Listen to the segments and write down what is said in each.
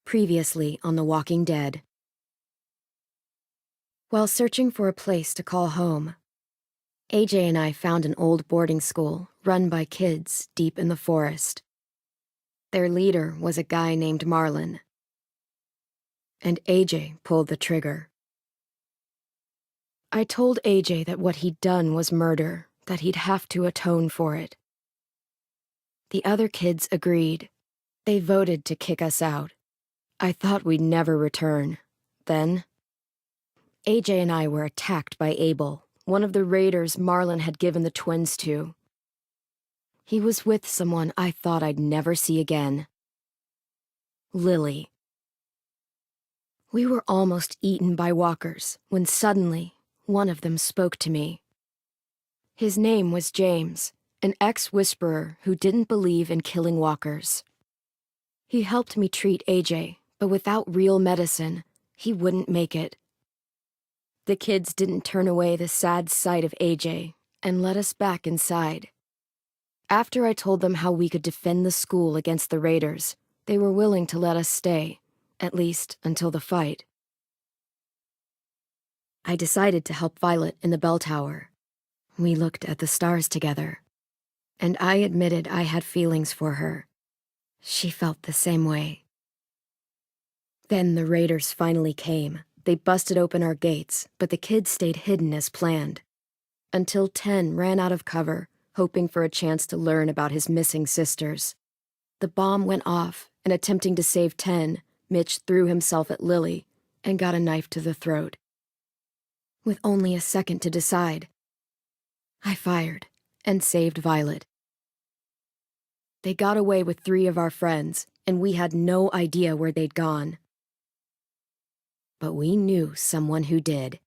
Previously on The Walking Dead. While searching for a place to call home, AJ and I found an old boarding school run by kids deep in the forest. Their leader was a guy named Marlon, and AJ pulled the trigger. I told AJ that what he'd done was murder, that he'd have to atone for it. The other kids agreed. They voted to kick us out. I thought we'd never return. Then, AJ and I were attacked by Abel, one of the raiders Marlon had given the twins to. He was with someone I thought I'd never see again. Lily. We were almost eaten by walkers when suddenly one of them spoke to me. His name was James, an ex-whisperer who didn't believe in killing walkers. He helped me treat AJ, but without real medicine, he wouldn't make it. The kids didn't turn away the sad sight of AJ and let us back inside. After I told them how we could defend the school against the raiders, they were willing to let us stay, at least until the fight. I decided to help Violet in the bell tower. We looked at the stars together, and I admitted I had feelings for her. She felt the same way. Then the raiders finally came. They busted open our gates, but the kids stayed hidden as planned. Until 10 ran out of cover, hoping for a chance to learn about his missing sisters. The bomb went off, and attempting to save 10, Mitch threw himself at Lily and got a knife to the throat. With only a second to decide, I fired and saved Violet. They got away with 3 of our friends, and we had no idea where they'd gone. But we knew someone who did.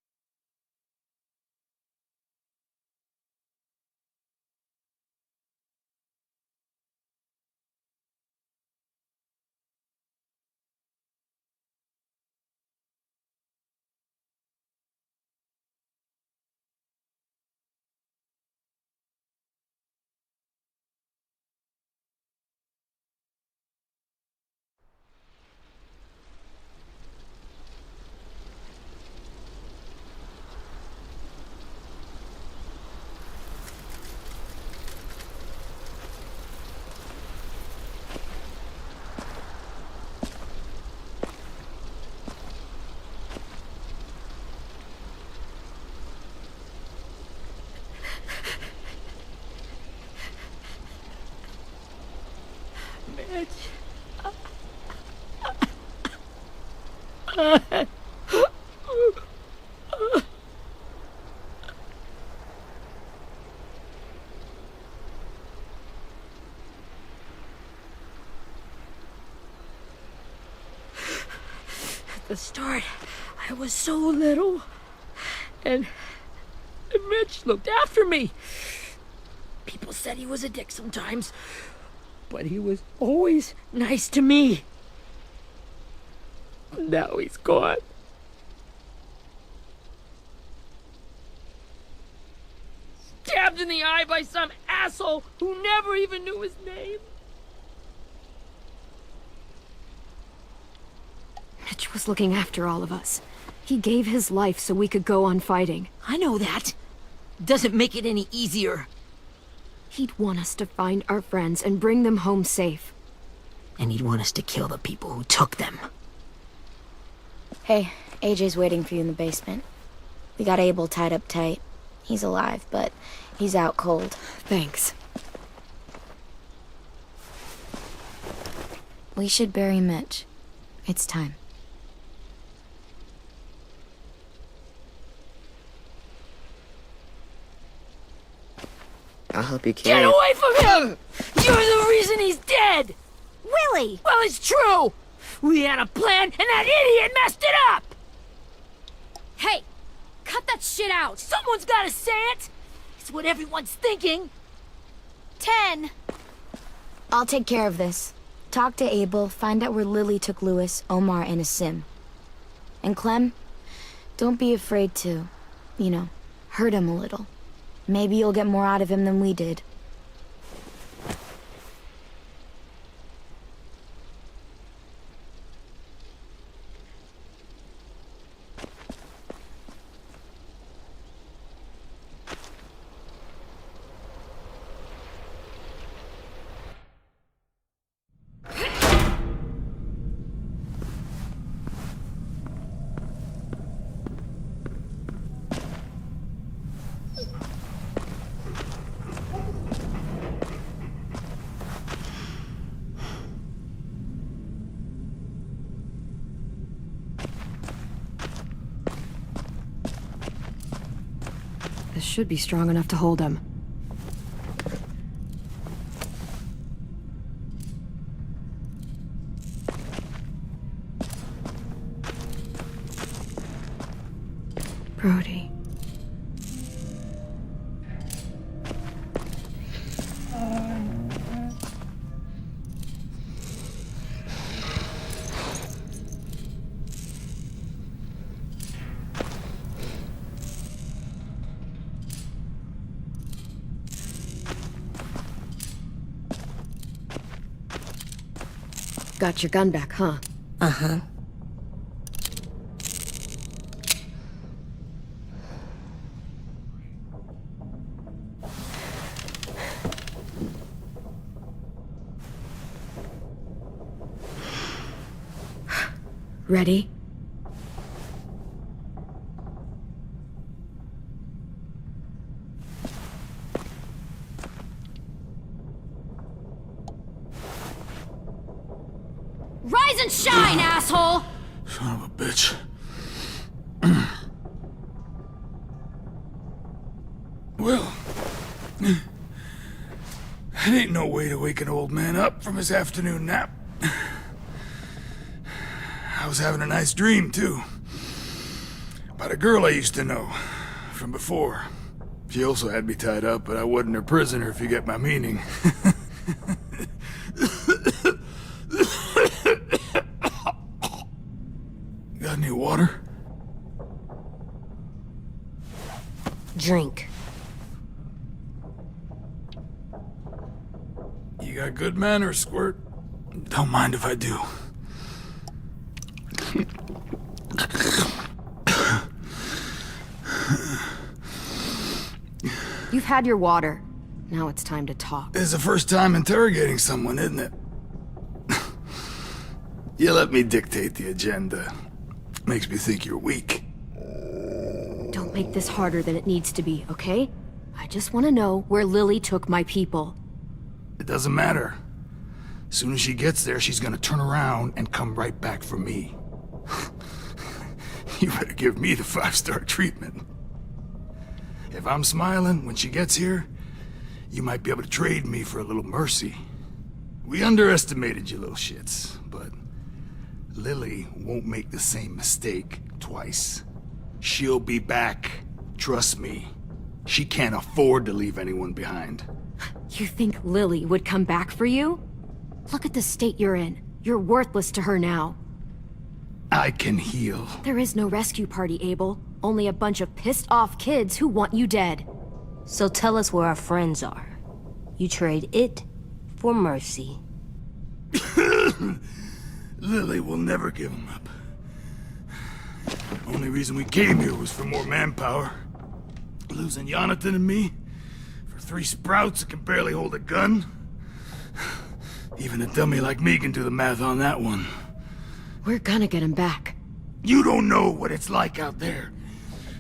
At the start, I was so little, and Mitch looked after me. People said he was a dick sometimes, but he was always nice to me. Now he's gone. Stabbed in the eye by some asshole who never even knew his name. Mitch was looking after all of us. He gave his life so we could go on fighting. I know that. Doesn't make it any easier. He'd want us to find our friends and bring them home safe. And he'd want us to kill the people who took them. Hey, AJ's waiting for you in the basement. We got Abel tied up tight. He's alive, but he's out cold. Thanks. We should bury Mitch. It's time. I'll help you carry Get away from him! You're the reason he's dead! Willie! Well, it's true! We had a plan, and that idiot messed it up! Hey! Cut that shit out! Someone's gotta say it! It's what everyone's thinking. 10! I'll take care of this. Talk to Abel, find out where Lily took Lewis, Omar, and Asim. And Clem, don't be afraid to, hurt him a little. Maybe you'll get more out of him than we did. should be strong enough to hold him. Brody. Got your gun back, huh? Uh-huh. Ready? Rise and shine, asshole! Son of a bitch. Well, that ain't no way to wake an old man up from his afternoon nap. I was having a nice dream, too. About a girl I used to know from before. She also had me tied up, but I wasn't her prisoner, if you get my meaning. Got any water? Drink. You got good manners, Squirt. Don't mind if I do. You've had your water. Now it's time to talk. It's the first time interrogating someone, isn't it? You let me dictate the agenda. Makes me think you're weak. Don't make this harder than it needs to be, okay? I just want to know where Lily took my people. It doesn't matter. As soon as she gets there, she's gonna turn around and come right back for me. You better give me the 5-star treatment. If I'm smiling when she gets here, you might be able to trade me for a little mercy. We underestimated you little shits, but Lily won't make the same mistake twice. She'll be back. Trust me. She can't afford to leave anyone behind. You think Lily would come back for you? Look at the state you're in. You're worthless to her now. I can heal. There is no rescue party, Abel. Only a bunch of pissed-off kids who want you dead. So tell us where our friends are. You trade it for mercy. Lily will never give him up. Only reason we came here was for more manpower. Losing Jonathan and me for 3 sprouts that can barely hold a gun. Even a dummy like me can do the math on that one. We're gonna get him back. You don't know what it's like out there.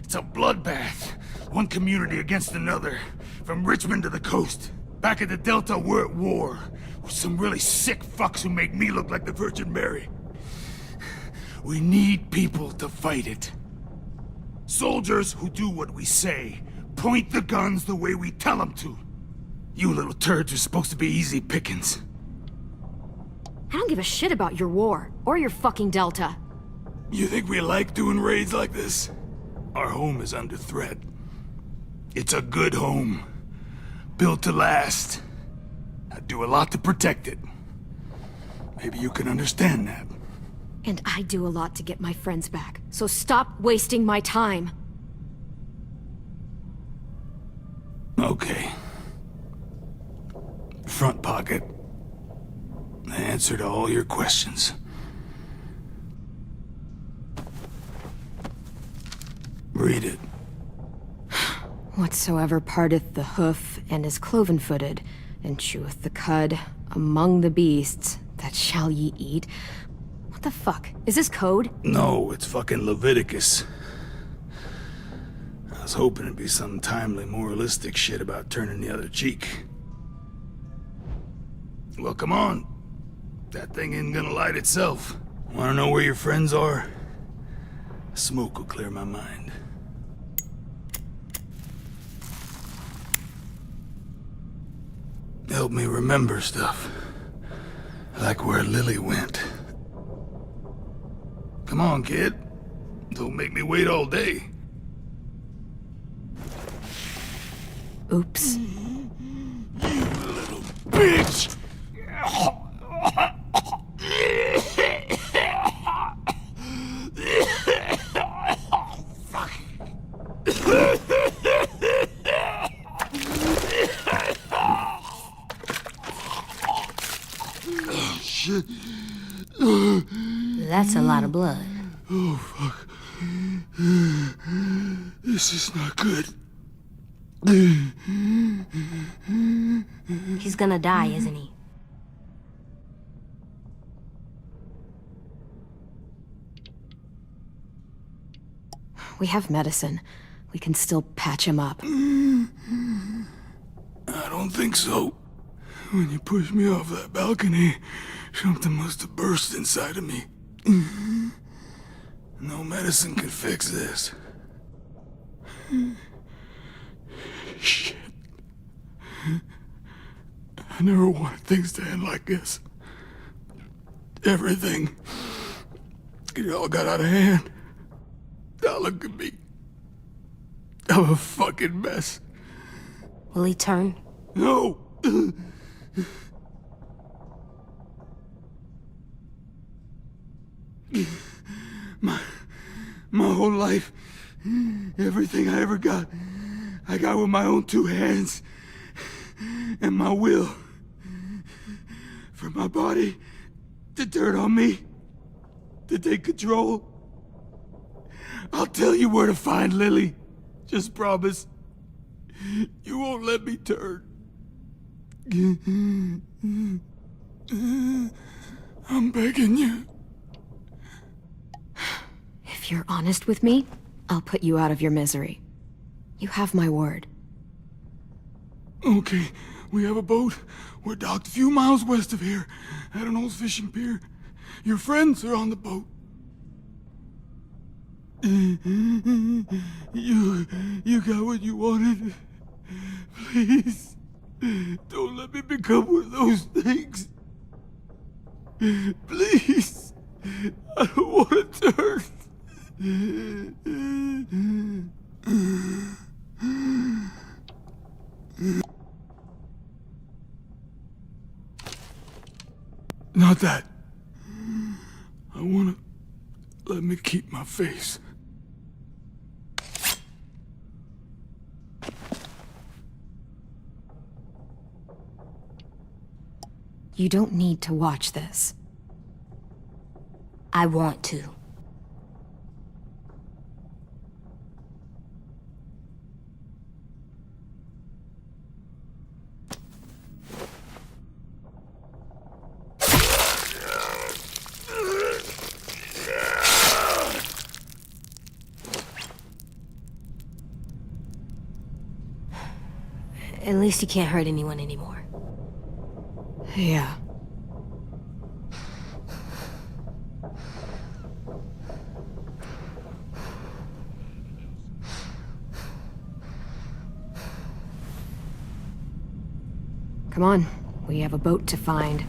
It's a bloodbath. One community against another. From Richmond to the coast. Back at the Delta, we're at war. With some really sick fucks who make me look like the Virgin Mary. We need people to fight it. Soldiers who do what we say. Point the guns the way we tell them to. You little turds are supposed to be easy pickings. I don't give a shit about your war, or your fucking Delta. You think we like doing raids like this? Our home is under threat. It's a good home. Built to last. I'd do a lot to protect it. Maybe you can understand that. And I do a lot to get my friends back, so stop wasting my time. Okay. Front pocket. The answer to all your questions. Read it. Whatsoever parteth the hoof and is cloven-footed, and cheweth the cud among the beasts, that shall ye eat. What the fuck? Is this code? No, it's fucking Leviticus. I was hoping it'd be some timely moralistic shit about turning the other cheek. Well, come on. That thing ain't gonna light itself. Wanna know where your friends are? Smoke will clear my mind. help me remember stuff. Like where Lily went. Come on, kid. Don't make me wait all day. Oops. You little bitch! Shit. That's a lot of blood. Oh, fuck. This is not good. He's gonna die, isn't he? We have medicine. We can still patch him up. I don't think so. When you pushed me off that balcony, something must have burst inside of me. No medicine can fix this. Shit. I never wanted things to end like this. Everything. It all got out of hand. Now look at me. I'm a fucking mess. Will he turn? No! My whole life, everything I ever got, I got with my own two hands and my will. For my body to turn on me, to take control. I'll tell you where to find Lily. Just promise. You won't let me turn. I'm begging you. If you're honest with me, I'll put you out of your misery. You have my word. Okay, we have a boat. We're docked a few miles west of here, at an old fishing pier. Your friends are on the boat. You got what you wanted. Please, don't let me become one of those things. Please, I don't want to turn. Not that. I wanna let me keep my face. You don't need to watch this. I want to. At least he can't hurt anyone anymore. Yeah. Come on, we have a boat to find.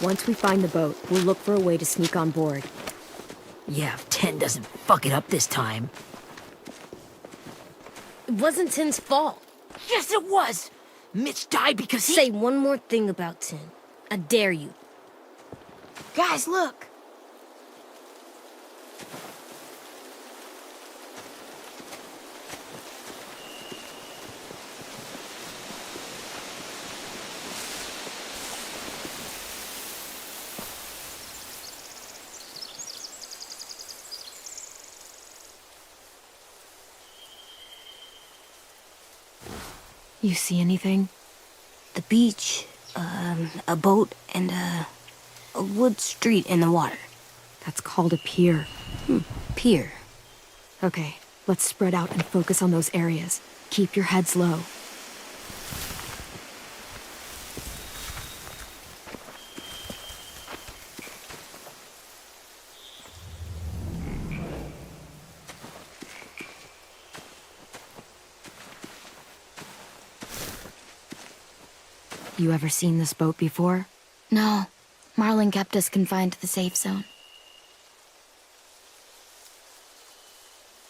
Once we find the boat, we'll look for a way to sneak on board. Yeah, if 10 doesn't fuck it up this time. It wasn't Tin's fault. Yes, it was! Mitch died because he— Say one more thing about Tin. I dare you. Guys, look! You see anything? The beach, a boat, and a wood street in the water. That's called a pier. Pier. Okay, let's spread out and focus on those areas. Keep your heads low. You ever seen this boat before? No. Marlin kept us confined to the safe zone.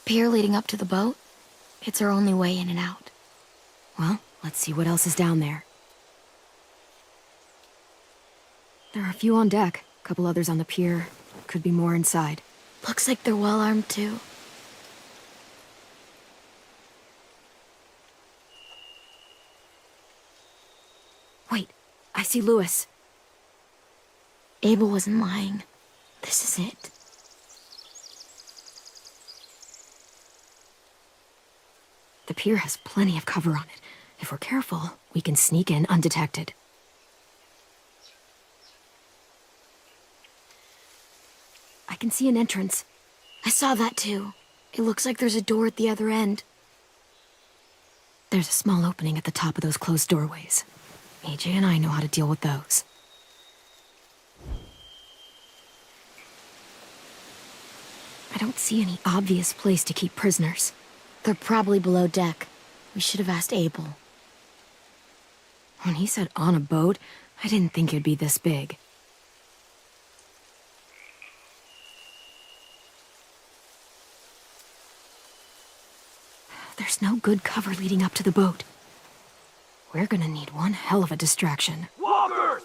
Pier leading up to the boat? It's our only way in and out. Well, let's see what else is down there. There are a few on deck, a couple others on the pier. Could be more inside. Looks like they're well armed too. Wait, I see Lewis. Abel wasn't lying. This is it. The pier has plenty of cover on it. If we're careful, we can sneak in undetected. I can see an entrance. I saw that too. It looks like there's a door at the other end. There's a small opening at the top of those closed doorways. AJ and I know how to deal with those. I don't see any obvious place to keep prisoners. They're probably below deck. We should have asked Abel. When he said on a boat, I didn't think it'd be this big. There's no good cover leading up to the boat. We're gonna need one hell of a distraction. Walkers!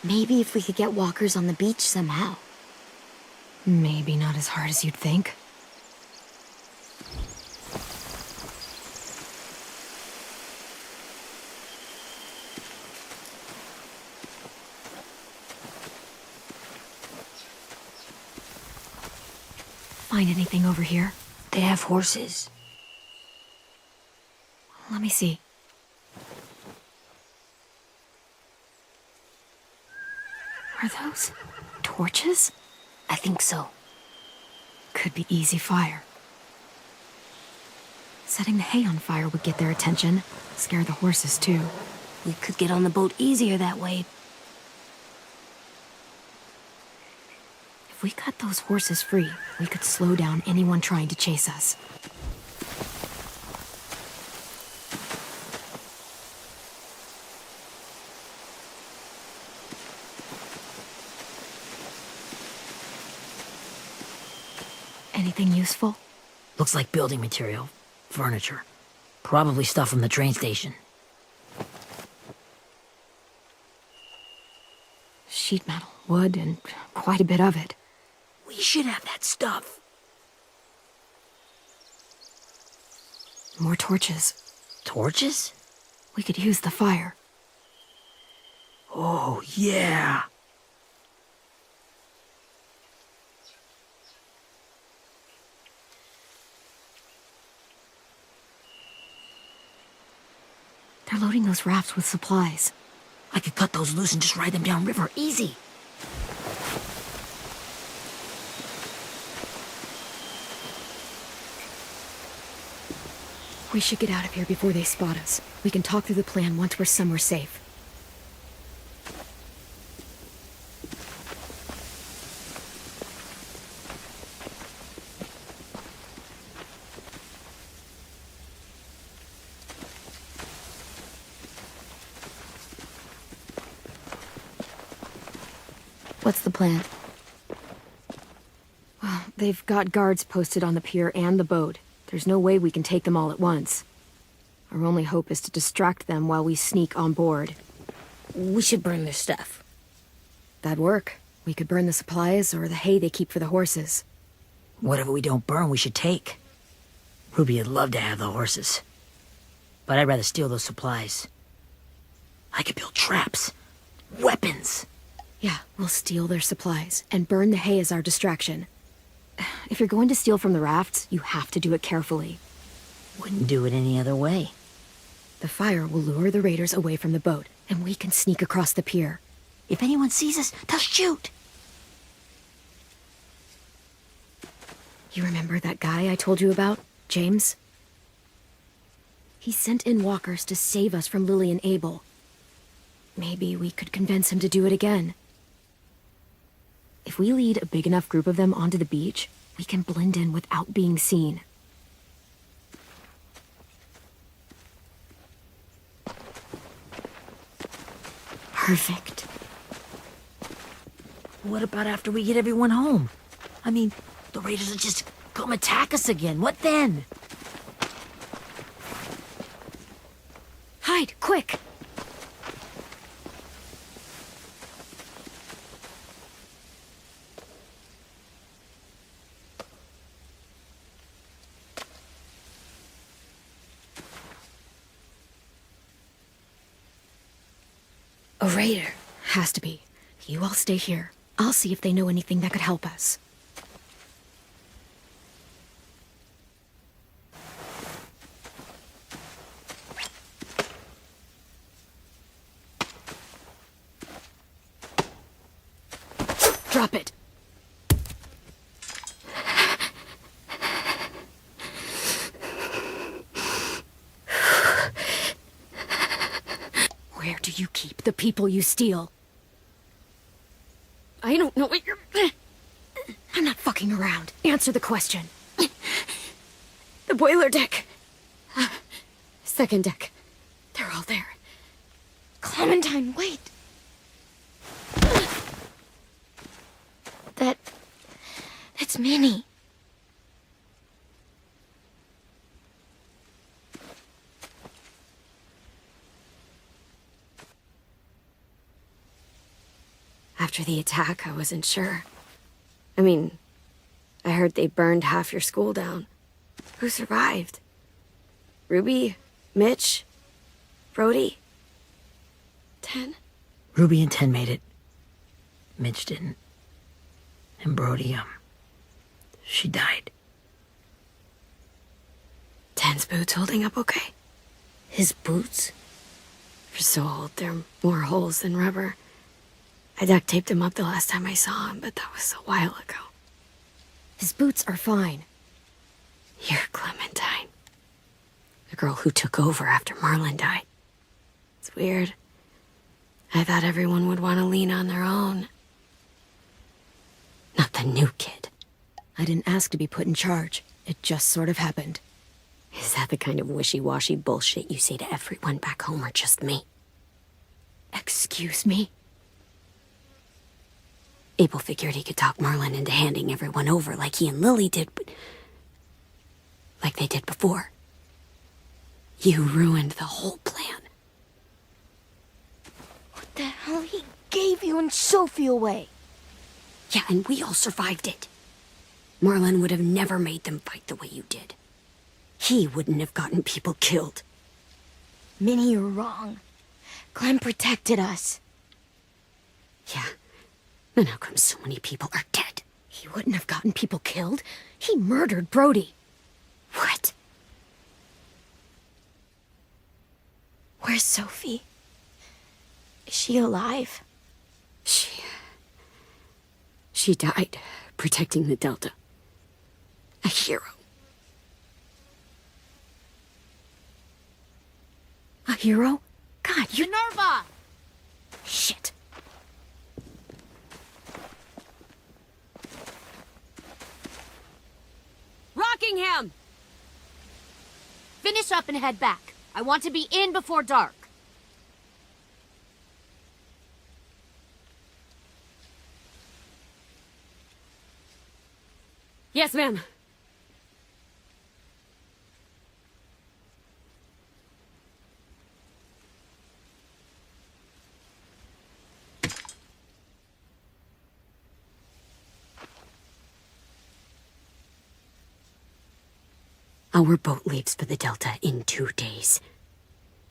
Maybe if we could get walkers on the beach somehow. Maybe not as hard as you'd think. Find anything over here? They have horses. Let me see. Are those torches? I think so. Could be easy fire. Setting the hay on fire would get their attention. Scare the horses, too. We could get on the boat easier that way. If we cut those horses free, we could slow down anyone trying to chase us. Anything useful? Looks like building material. Furniture. Probably stuff from the train station. Sheet metal, wood, and quite a bit of it. We should have that stuff. More torches. Torches? We could use the fire. Oh, yeah. They're loading those rafts with supplies. I could cut those loose and just ride them downriver. Easy. We should get out of here before they spot us. We can talk through the plan once we're somewhere safe. What's the plan? Well, they've got guards posted on the pier and the boat. There's no way we can take them all at once. Our only hope is to distract them while we sneak on board. We should burn their stuff. That'd work. We could burn the supplies or the hay they keep for the horses. Whatever we don't burn, we should take. Ruby'd love to have the horses. But I'd rather steal those supplies. I could build traps. Weapons. Yeah, we'll steal their supplies and burn the hay as our distraction. If you're going to steal from the rafts, you have to do it carefully. Wouldn't do it any other way. The fire will lure the raiders away from the boat, and we can sneak across the pier. If anyone sees us, they'll shoot. You remember that guy I told you about, James? He sent in walkers to save us from Lily and Abel. Maybe we could convince him to do it again. If we lead a big enough group of them onto the beach, we can blend in without being seen. Perfect. What about after we get everyone home? I mean, the raiders will just come attack us again. What then? Hide, quick! A raider. Has to be. You all stay here. I'll see if they know anything that could help us. Drop it. Where do you keep the people you steal? I don't know what you're... I'm not fucking around. Answer the question. The boiler deck. Second deck. They're all there. Clementine, wait. That's Minnie. After the attack, I wasn't sure. I mean, I heard they burned half your school down. Who survived? Ruby? Mitch? Brody? 10? Ruby and 10 made it. Mitch didn't. And Brody, she died. 10's boots holding up okay? His boots? They're so old, they're more holes than rubber. I duct taped him up the last time I saw him, but that was a while ago. His boots are fine. You're Clementine. The girl who took over after Marlon died. It's weird. I thought everyone would want to lean on their own. Not the new kid. I didn't ask to be put in charge. It just sort of happened. Is that the kind of wishy-washy bullshit you say to everyone back home or just me? Excuse me? Abel figured he could talk Marlon into handing everyone over like he and Lily did, but... like they did before. You ruined the whole plan. What the hell? He gave you and Sophie away. Yeah, and we all survived it. Marlon would have never made them fight the way you did. He wouldn't have gotten people killed. Minnie, you're wrong. Clem protected us. Yeah. And how come so many people are dead? He wouldn't have gotten people killed. He murdered Brody. What? Where's Sophie? Is she alive? She died protecting the Delta. A hero. A hero? God, you... Minerva! Shit. Rockingham! Finish up and head back. I want to be in before dark. Yes, ma'am. Our boat leaves for the Delta in 2 days.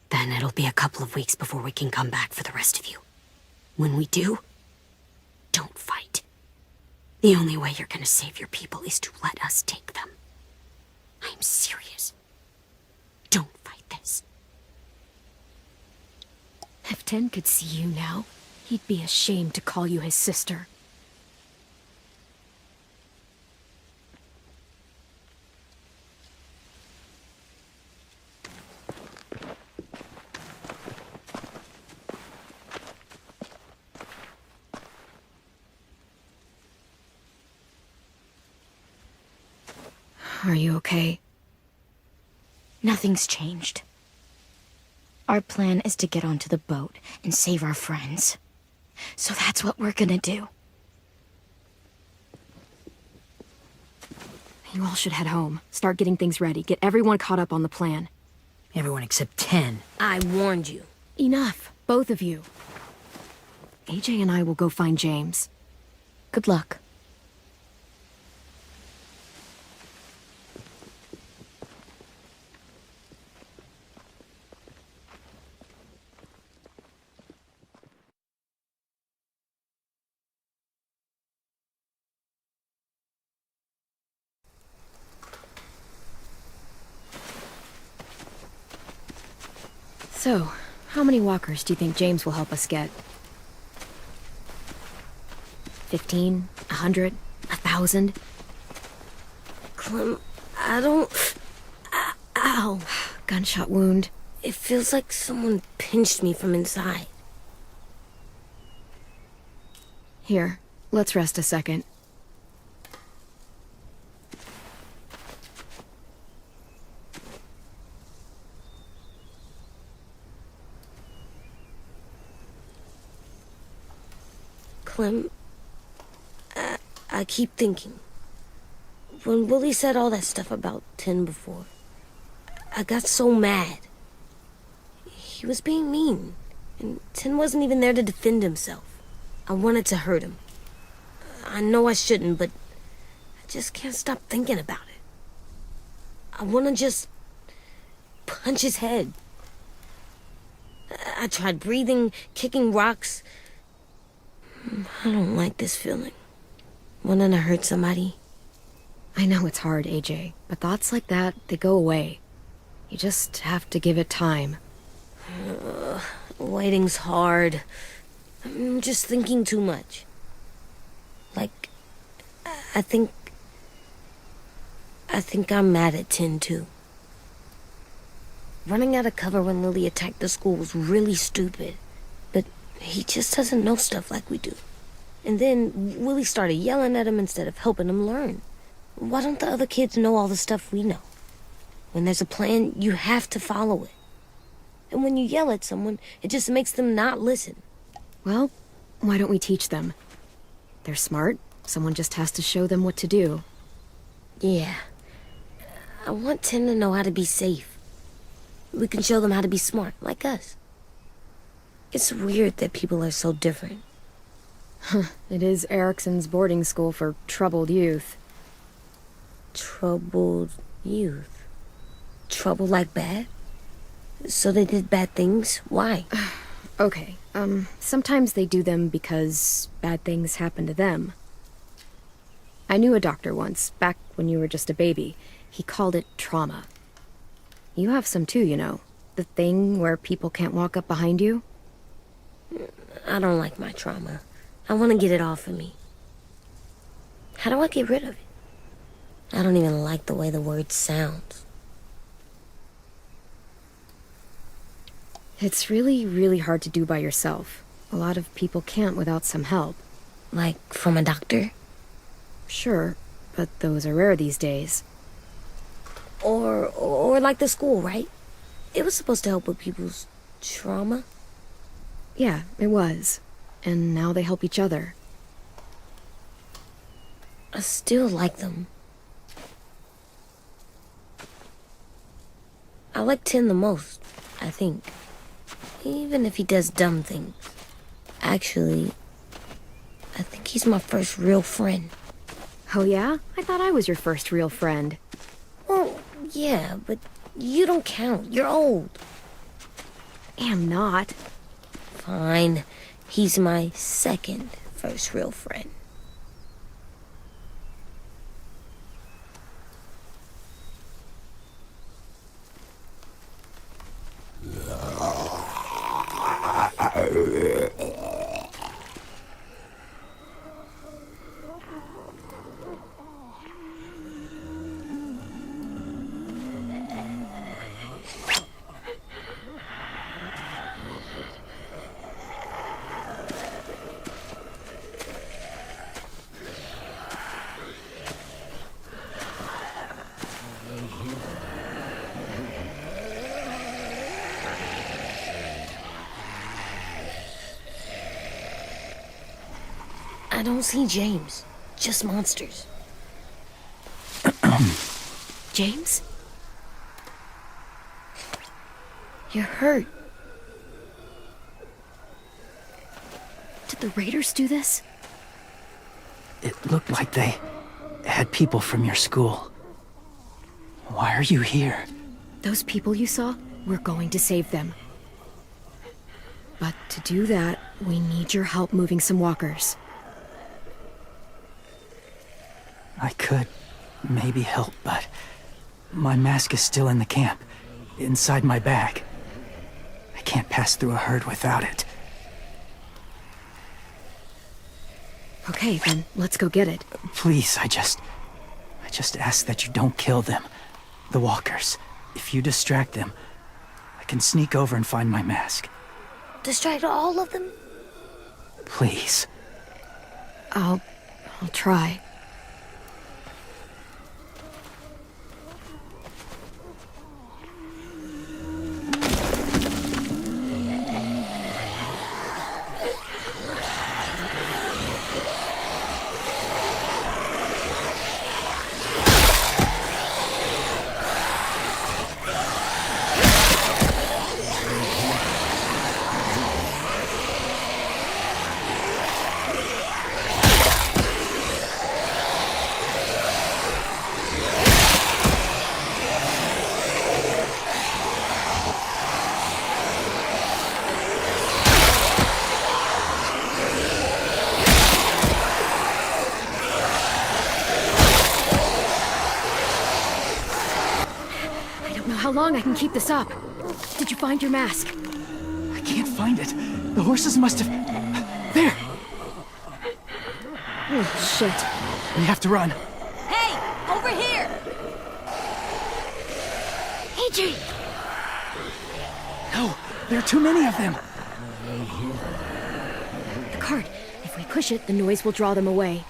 Then it'll be a couple of weeks before we can come back for the rest of you. When we do, don't fight. The only way you're gonna save your people is to let us take them. I'm serious. Don't fight this. If Tin could see you now, he'd be ashamed to call you his sister. Are you okay? Nothing's changed. Our plan is to get onto the boat and save our friends. So that's what we're gonna do. You all should head home. Start getting things ready. Get everyone caught up on the plan. Everyone except 10. I warned you. Enough, both of you. AJ and I will go find James. Good luck. So, how many walkers do you think James will help us get? 15? 100? 1,000? Clem, I don't... Ow. Gunshot wound. It feels like someone pinched me from inside. Here, let's rest a second. Clem, I keep thinking. When Willie said all that stuff about Tin before, I got so mad. He was being mean, and Tin wasn't even there to defend himself. I wanted to hurt him. I know I shouldn't, but I just can't stop thinking about it. I want to just punch his head. I tried breathing, kicking rocks. I don't like this feeling. Wanting to hurt somebody. I know it's hard, AJ, but thoughts like that, they go away. You just have to give it time. Waiting's hard. I'm just thinking too much. Like, I think I'm mad at Tin, too. Running out of cover when Lily attacked the school was really stupid. But he just doesn't know stuff like we do. And then Willie started yelling at him instead of helping him learn. Why don't the other kids know all the stuff we know? When there's a plan, you have to follow it. And when you yell at someone, it just makes them not listen. Well, why don't we teach them? They're smart. Someone just has to show them what to do. Yeah. I want Tin to know how to be safe. We can show them how to be smart, like us. It's weird that people are so different. It is Erickson's boarding school for troubled youth. Troubled youth? Trouble like bad? So they did bad things? Why? Okay, sometimes they do them because bad things happen to them. I knew a doctor once, back when you were just a baby. He called it trauma. You have some too, you know. The thing where people can't walk up behind you. I don't like my trauma. I want to get it off of me. How do I get rid of it? I don't even like the way the word sounds. It's really, really hard to do by yourself. A lot of people can't without some help. Like from a doctor? Sure, but those are rare these days. Or like the school, right? It was supposed to help with people's trauma. Yeah, it was. And now they help each other. I still like them. I like Tin the most, I think. Even if he does dumb things. Actually, I think he's my first real friend. Oh yeah? I thought I was your first real friend. Well, yeah, but you don't count. You're old. Am not. Fine. He's my second first real friend. I don't see James. Just monsters. James? You're hurt. Did the raiders do this? It looked like they had people from your school. Why are you here? Those people you saw? We're going to save them. But to do that, we need your help moving some walkers. I could maybe help, but my mask is still in the camp, inside my bag. I can't pass through a herd without it. Okay, then let's go get it. Please, I just ask that you don't kill them. The walkers. If you distract them, I can sneak over and find my mask. Distract all of them? Please. I'll try. How long I can keep this up? Did you find your mask? I can't find it. The horses must have... There! Oh, shit. We have to run. Hey, over here! AJ! No, there are too many of them. The cart. If we push it, the noise will draw them away.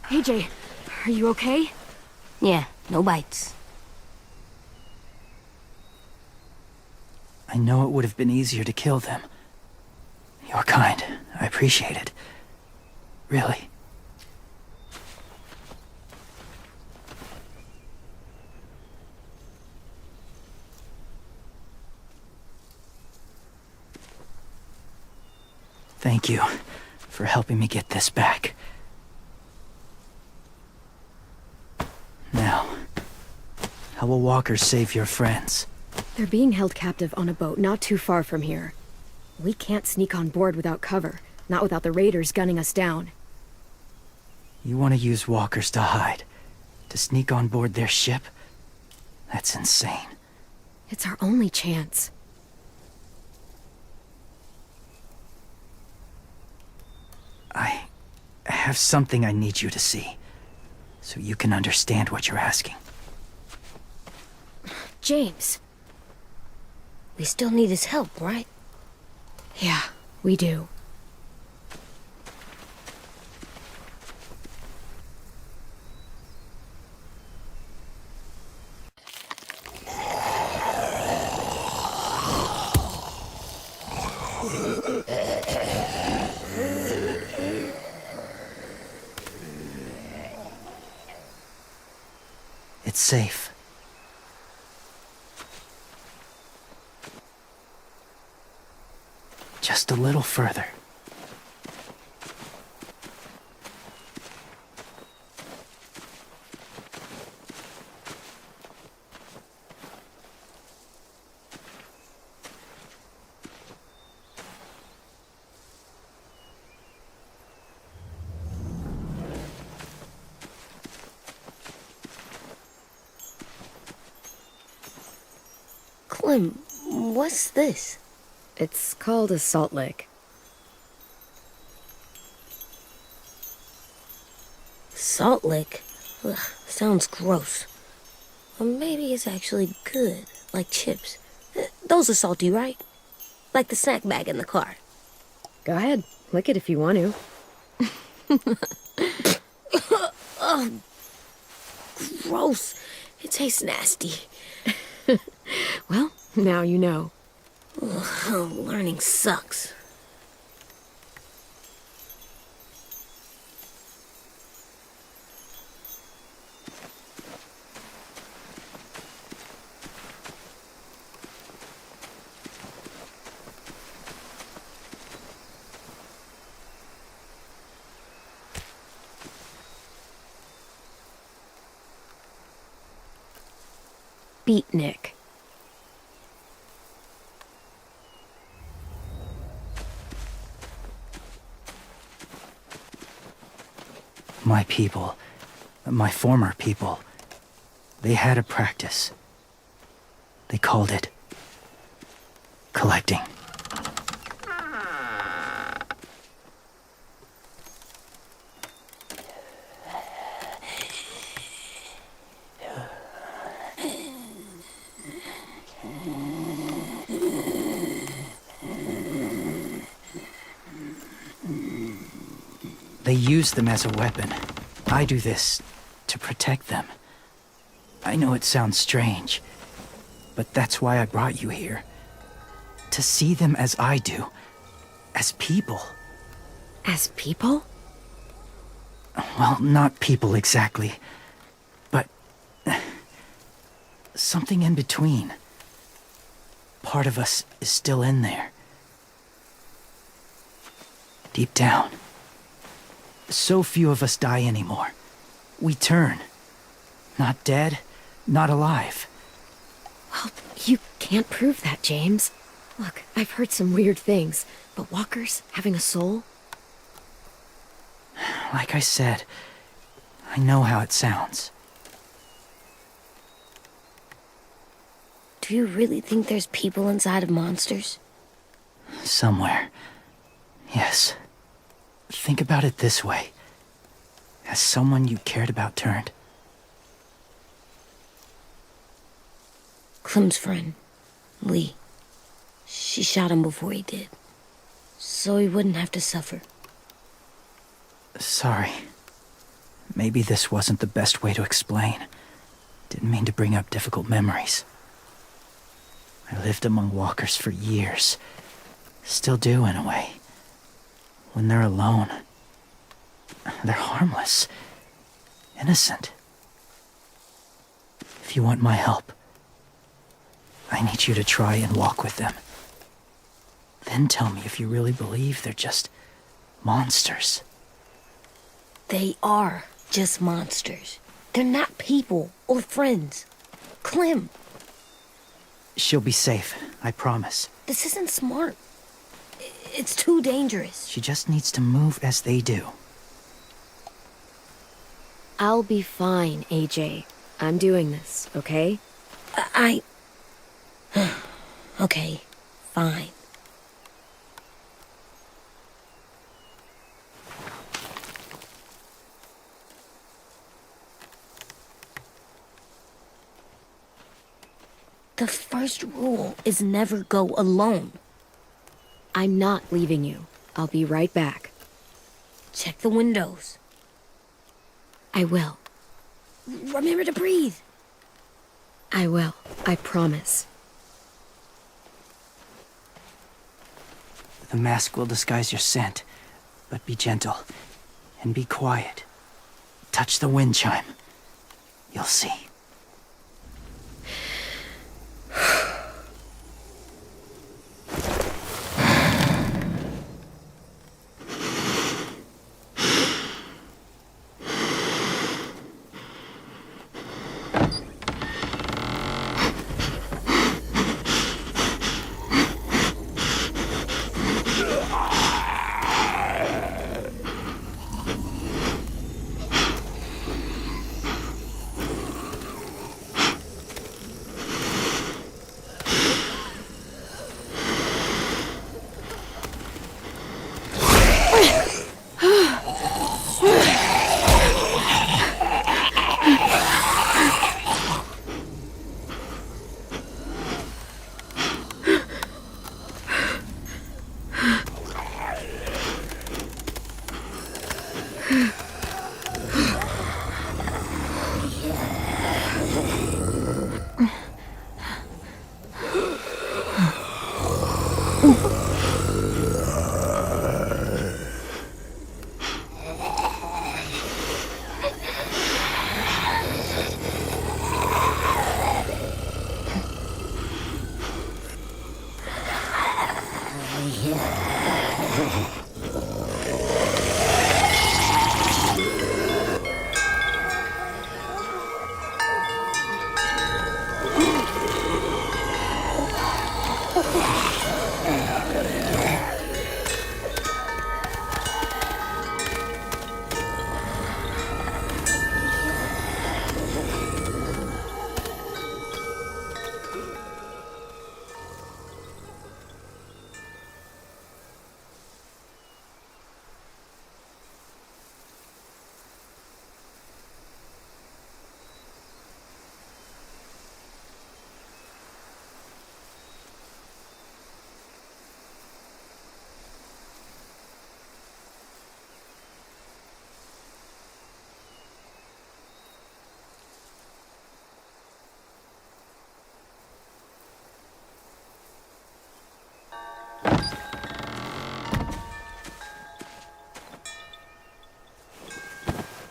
AJ, are you okay? Yeah, no bites. I know it would have been easier to kill them. You're kind. I appreciate it. Really. Thank you for helping me get this back. Now, how will walkers save your friends? They're being held captive on a boat not too far from here. We can't sneak on board without cover, not without the raiders gunning us down. You want to use walkers to hide? To sneak on board their ship? That's insane. It's our only chance. have something I need you to see, so you can understand what you're asking. James. We still need his help, right? Yeah, we do. It's safe. Just a little further. Clem, what's this? It's called a salt lick. Salt lick? Ugh, sounds gross. Or maybe it's actually good, like chips. Those are salty, right? Like the snack bag in the car. Go ahead, lick it if you want to. Oh, gross. It tastes nasty. Well, now you know. Ugh, learning sucks. Beatnik. My people, my former people, they had a practice. They called it collecting. They use them as a weapon. I do this to protect them. I know it sounds strange, but that's why I brought you here. To see them as I do. As people. As people? Well, not people exactly, but something in between. Part of us is still in there. Deep down. So few of us die anymore. We turn. Not dead, not alive. Well, you can't prove that, James. Look, I've heard some weird things, but walkers having a soul? Like I said, I know how it sounds. Do you really think there's people inside of monsters? Somewhere. Yes. Think about it this way. Has someone you cared about turned? Clem's friend, Lee. She shot him before he did. So he wouldn't have to suffer. Sorry. Maybe this wasn't the best way to explain. Didn't mean to bring up difficult memories. I lived among walkers for years. Still do, in a way. When they're alone, they're harmless. Innocent. If you want my help, I need you to try and walk with them. Then tell me if you really believe they're just monsters. They are just monsters. They're not people or friends. Clem, She'll be safe, I promise. this isn't smart. It's too dangerous. She just needs to move as they do. I'll be fine, AJ. I'm doing this, okay? Okay, fine. The first rule is never go alone. I'm not leaving you. I'll be right back. Check the windows. I will. Remember to breathe. I will. I promise. The mask will disguise your scent, but be gentle and be quiet. Touch the wind chime. You'll see.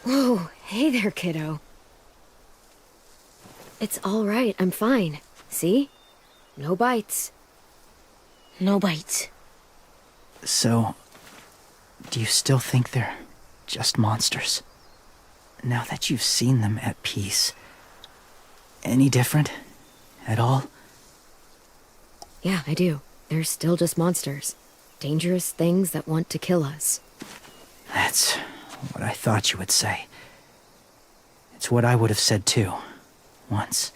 Whoa, hey there, kiddo. It's all right, I'm fine. See? No bites. No bites. So, do you still think they're just monsters? Now that you've seen them at peace, any different at all? Yeah, I do. They're still just monsters. Dangerous things that want to kill us. That's what I thought you would say. It's what I would have said too, once.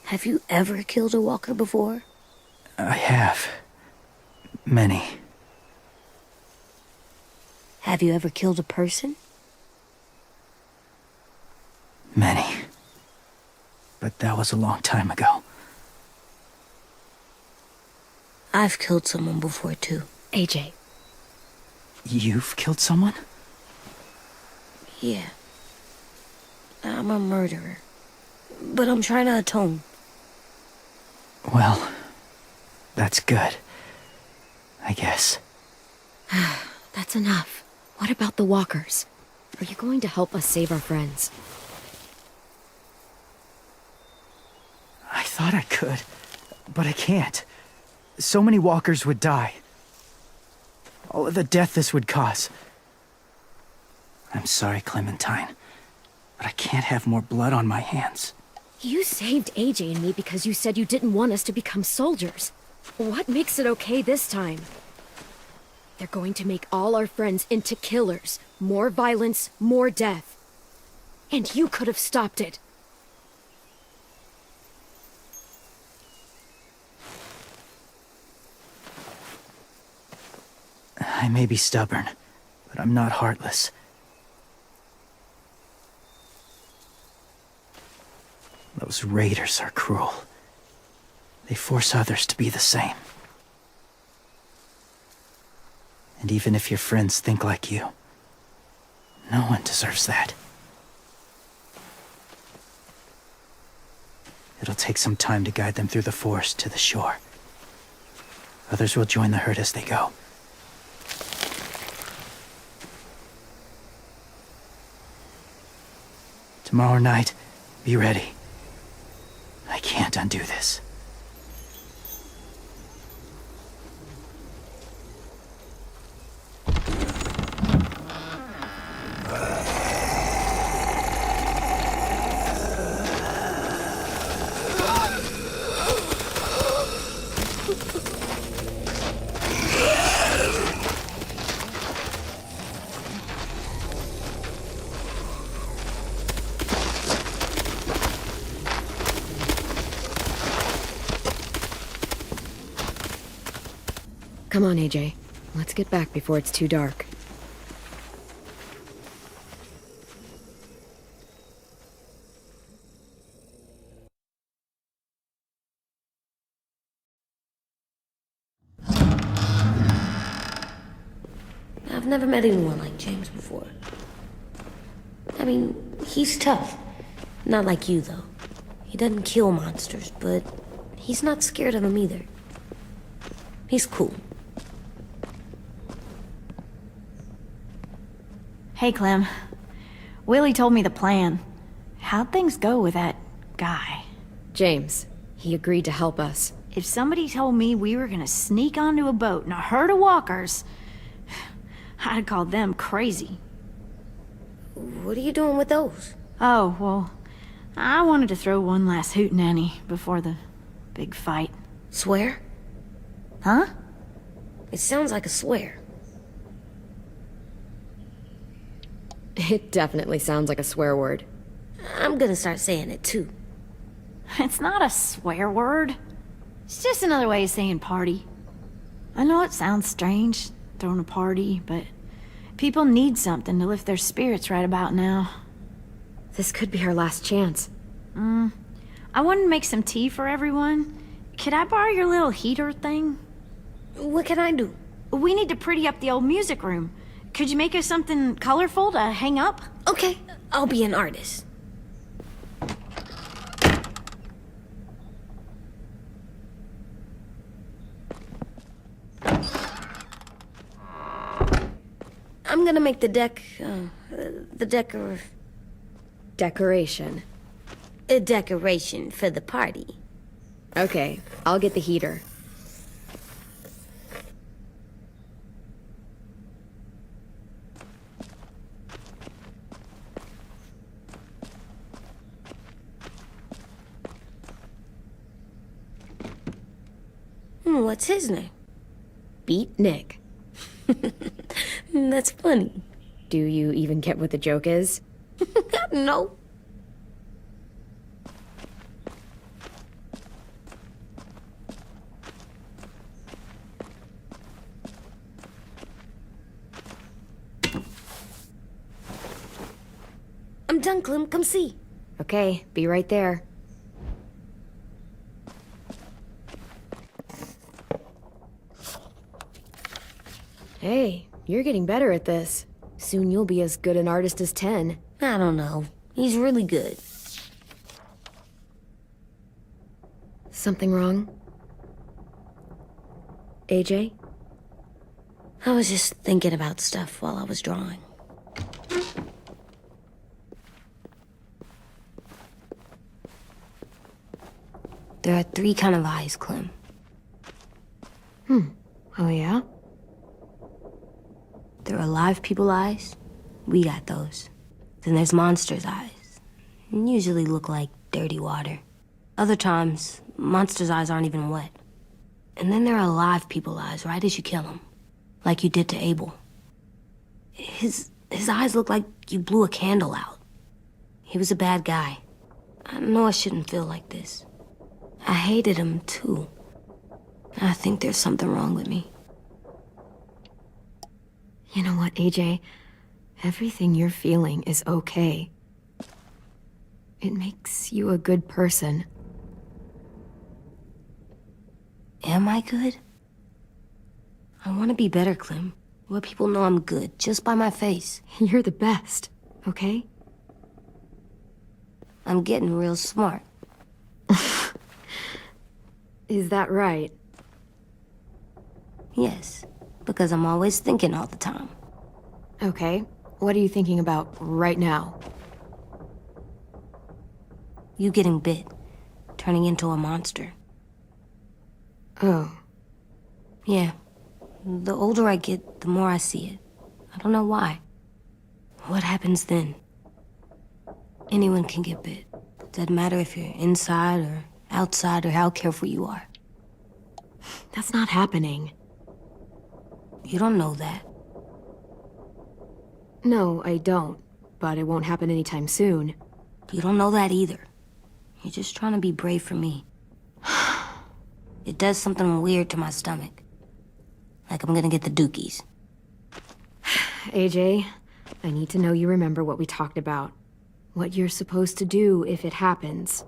Have you ever killed a walker before? I have. Many. Have you ever killed a person? Many. But that was a long time ago. I've killed someone before too. AJ. You've killed someone? Yeah. I'm a murderer. But I'm trying to atone. Well, that's good. I guess. That's enough. What about the walkers? Are you going to help us save our friends? I thought I could, but I can't. So many walkers would die. All of the death this would cause. I'm sorry, Clementine, but I can't have more blood on my hands. You saved AJ and me because you said you didn't want us to become soldiers. What makes it okay this time? They're going to make all our friends into killers. More violence, more death. And you could have stopped it. I may be stubborn, but I'm not heartless. Those raiders are cruel. They force others to be the same. And even if your friends think like you, no one deserves that. It'll take some time to guide them through the forest to the shore. Others will join the herd as they go. Tomorrow night, be ready. I can't undo this. Come on, AJ. Let's get back before it's too dark. I've never met anyone like James before. I mean, he's tough. Not like you, though. He doesn't kill monsters, but he's not scared of them either. He's cool. Hey, Clem. Willie told me the plan. How'd things go with that guy? James, he agreed to help us. If somebody told me we were gonna sneak onto a boat in a herd of walkers, I'd call them crazy. What are you doing with those? Oh, well, I wanted to throw one last hootenanny before the big fight. Swear? Huh? It sounds like a swear. It definitely sounds like a swear word. I'm gonna start saying it too. It's not a swear word. It's just another way of saying party. I know it sounds strange, throwing a party, but people need something to lift their spirits right about now. This could be our last chance. I wanted to make some tea for everyone. Could I borrow your little heater thing? What can I do? We need to pretty up the old music room. Could you make us something colorful to hang up? Okay, I'll be an artist. I'm gonna make the Decoration. a decoration for the party. Okay, I'll get the heater. What's his name? Beat Nick. That's funny. Do you even get what the joke is? No. I'm done, Clem. Come see. Okay, be right there. Hey, you're getting better at this. Soon you'll be as good an artist as 10. I don't know. He's really good. Something wrong? AJ? I was just thinking about stuff while I was drawing. There are 3 kinds of eyes, Clem. Oh yeah? There are live people eyes. We got those. Then there's monsters' eyes. Usually look like dirty water. Other times, monsters' eyes aren't even wet. And then there are live people eyes right as you kill them. Like you did to Abel. His eyes look like you blew a candle out. He was a bad guy. I know I shouldn't feel like this. I hated him too. I think there's something wrong with me. You know what, AJ? Everything you're feeling is okay. It makes you a good person. Am I good? I want to be better, Clem. Let people know I'm good, just by my face. You're the best, okay? I'm getting real smart. Is that right? Yes, because I'm always thinking all the time. Okay. What are you thinking about right now? You getting bit, turning into a monster. Oh. Yeah. The older I get, the more I see it. I don't know why. What happens then? Anyone can get bit. Doesn't matter if you're inside or outside or how careful you are. That's not happening. You don't know that. No, I don't. But it won't happen anytime soon. You don't know that either. You're just trying to be brave for me. It does something weird to my stomach. Like I'm gonna get the dookies. AJ, I need to know you remember what we talked about. What you're supposed to do if it happens.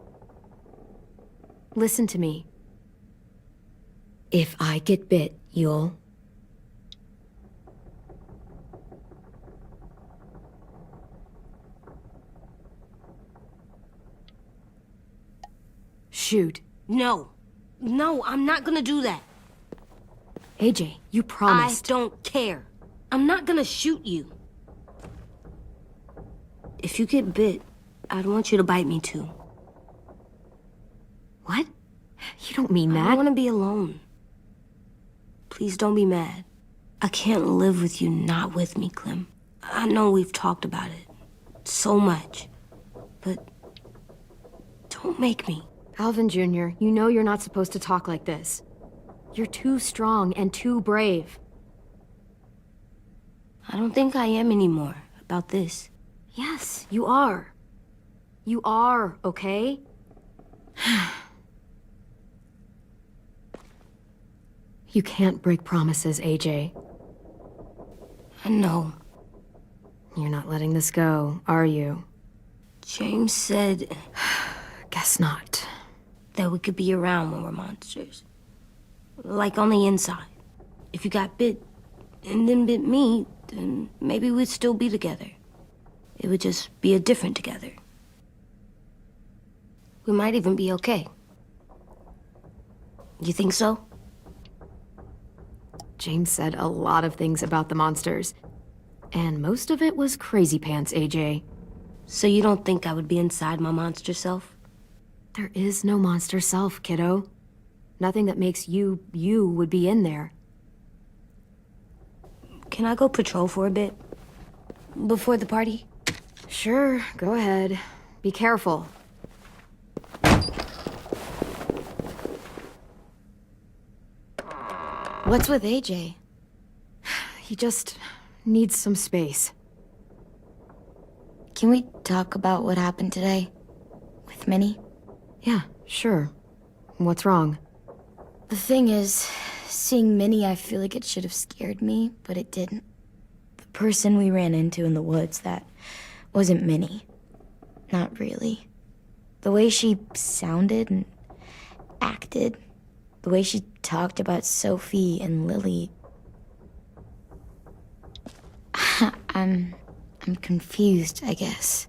Listen to me. If I get bit, you'll... Shoot. No. No, I'm not gonna do that. AJ, you promised. I don't care. I'm not gonna shoot you. If you get bit, I'd want you to bite me too. What? You don't mean I that. don't want to be alone. Please don't be mad. I can't live with you not with me, Clem. I know we've talked about it so much, but don't make me. Alvin Jr., you know you're not supposed to talk like this. You're too strong and too brave. I don't think I am anymore about this. Yes, you are. You are, okay? You can't break promises, AJ. I know. You're not letting this go, are you? James said Guess not. that we could be around when we're monsters. Like on the inside. If you got bit and then bit me, then maybe we'd still be together. It would just be a different together. We might even be okay. You think so? James said a lot of things about the monsters. And most of it was crazy pants, AJ. So you don't think I would be inside my monster self? There is no monster self, kiddo. Nothing that makes you, you would be in there. Can I go patrol for a bit? Before the party? Sure, go ahead. Be careful. What's with AJ? He just needs some space. Can we talk about what happened today? With Minnie? Yeah, sure. What's wrong? The thing is, seeing Minnie, I feel like it should have scared me, but it didn't. The person we ran into in the woods, that wasn't Minnie. Not really. The way she sounded and acted, the way she talked about Sophie and Lily. I'm confused, I guess.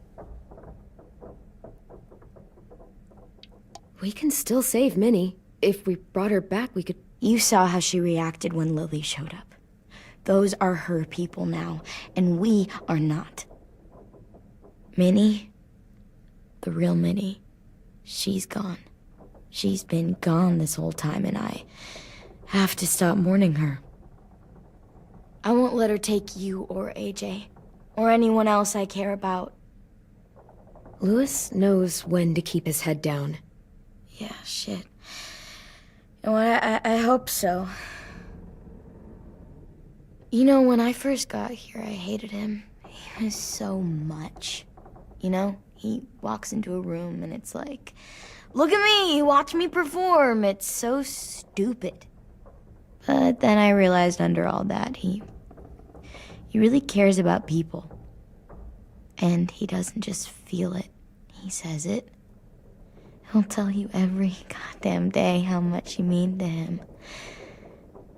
We can still save Minnie. If we brought her back, we could... You saw how she reacted when Lily showed up. Those are her people now, and we are not. Minnie, the real Minnie, she's gone. She's been gone this whole time, and I have to stop mourning her. I won't let her take you or AJ, or anyone else I care about. Louis knows when to keep his head down. Yeah, shit. You know what, I hope so. You know, when I first got here, I hated him. He was so much. You know, he walks into a room and it's like, look at me, watch me perform. It's so stupid. But then I realized under all that, he really cares about people. And he doesn't just feel it, he says it. He'll tell you every goddamn day how much you mean to him.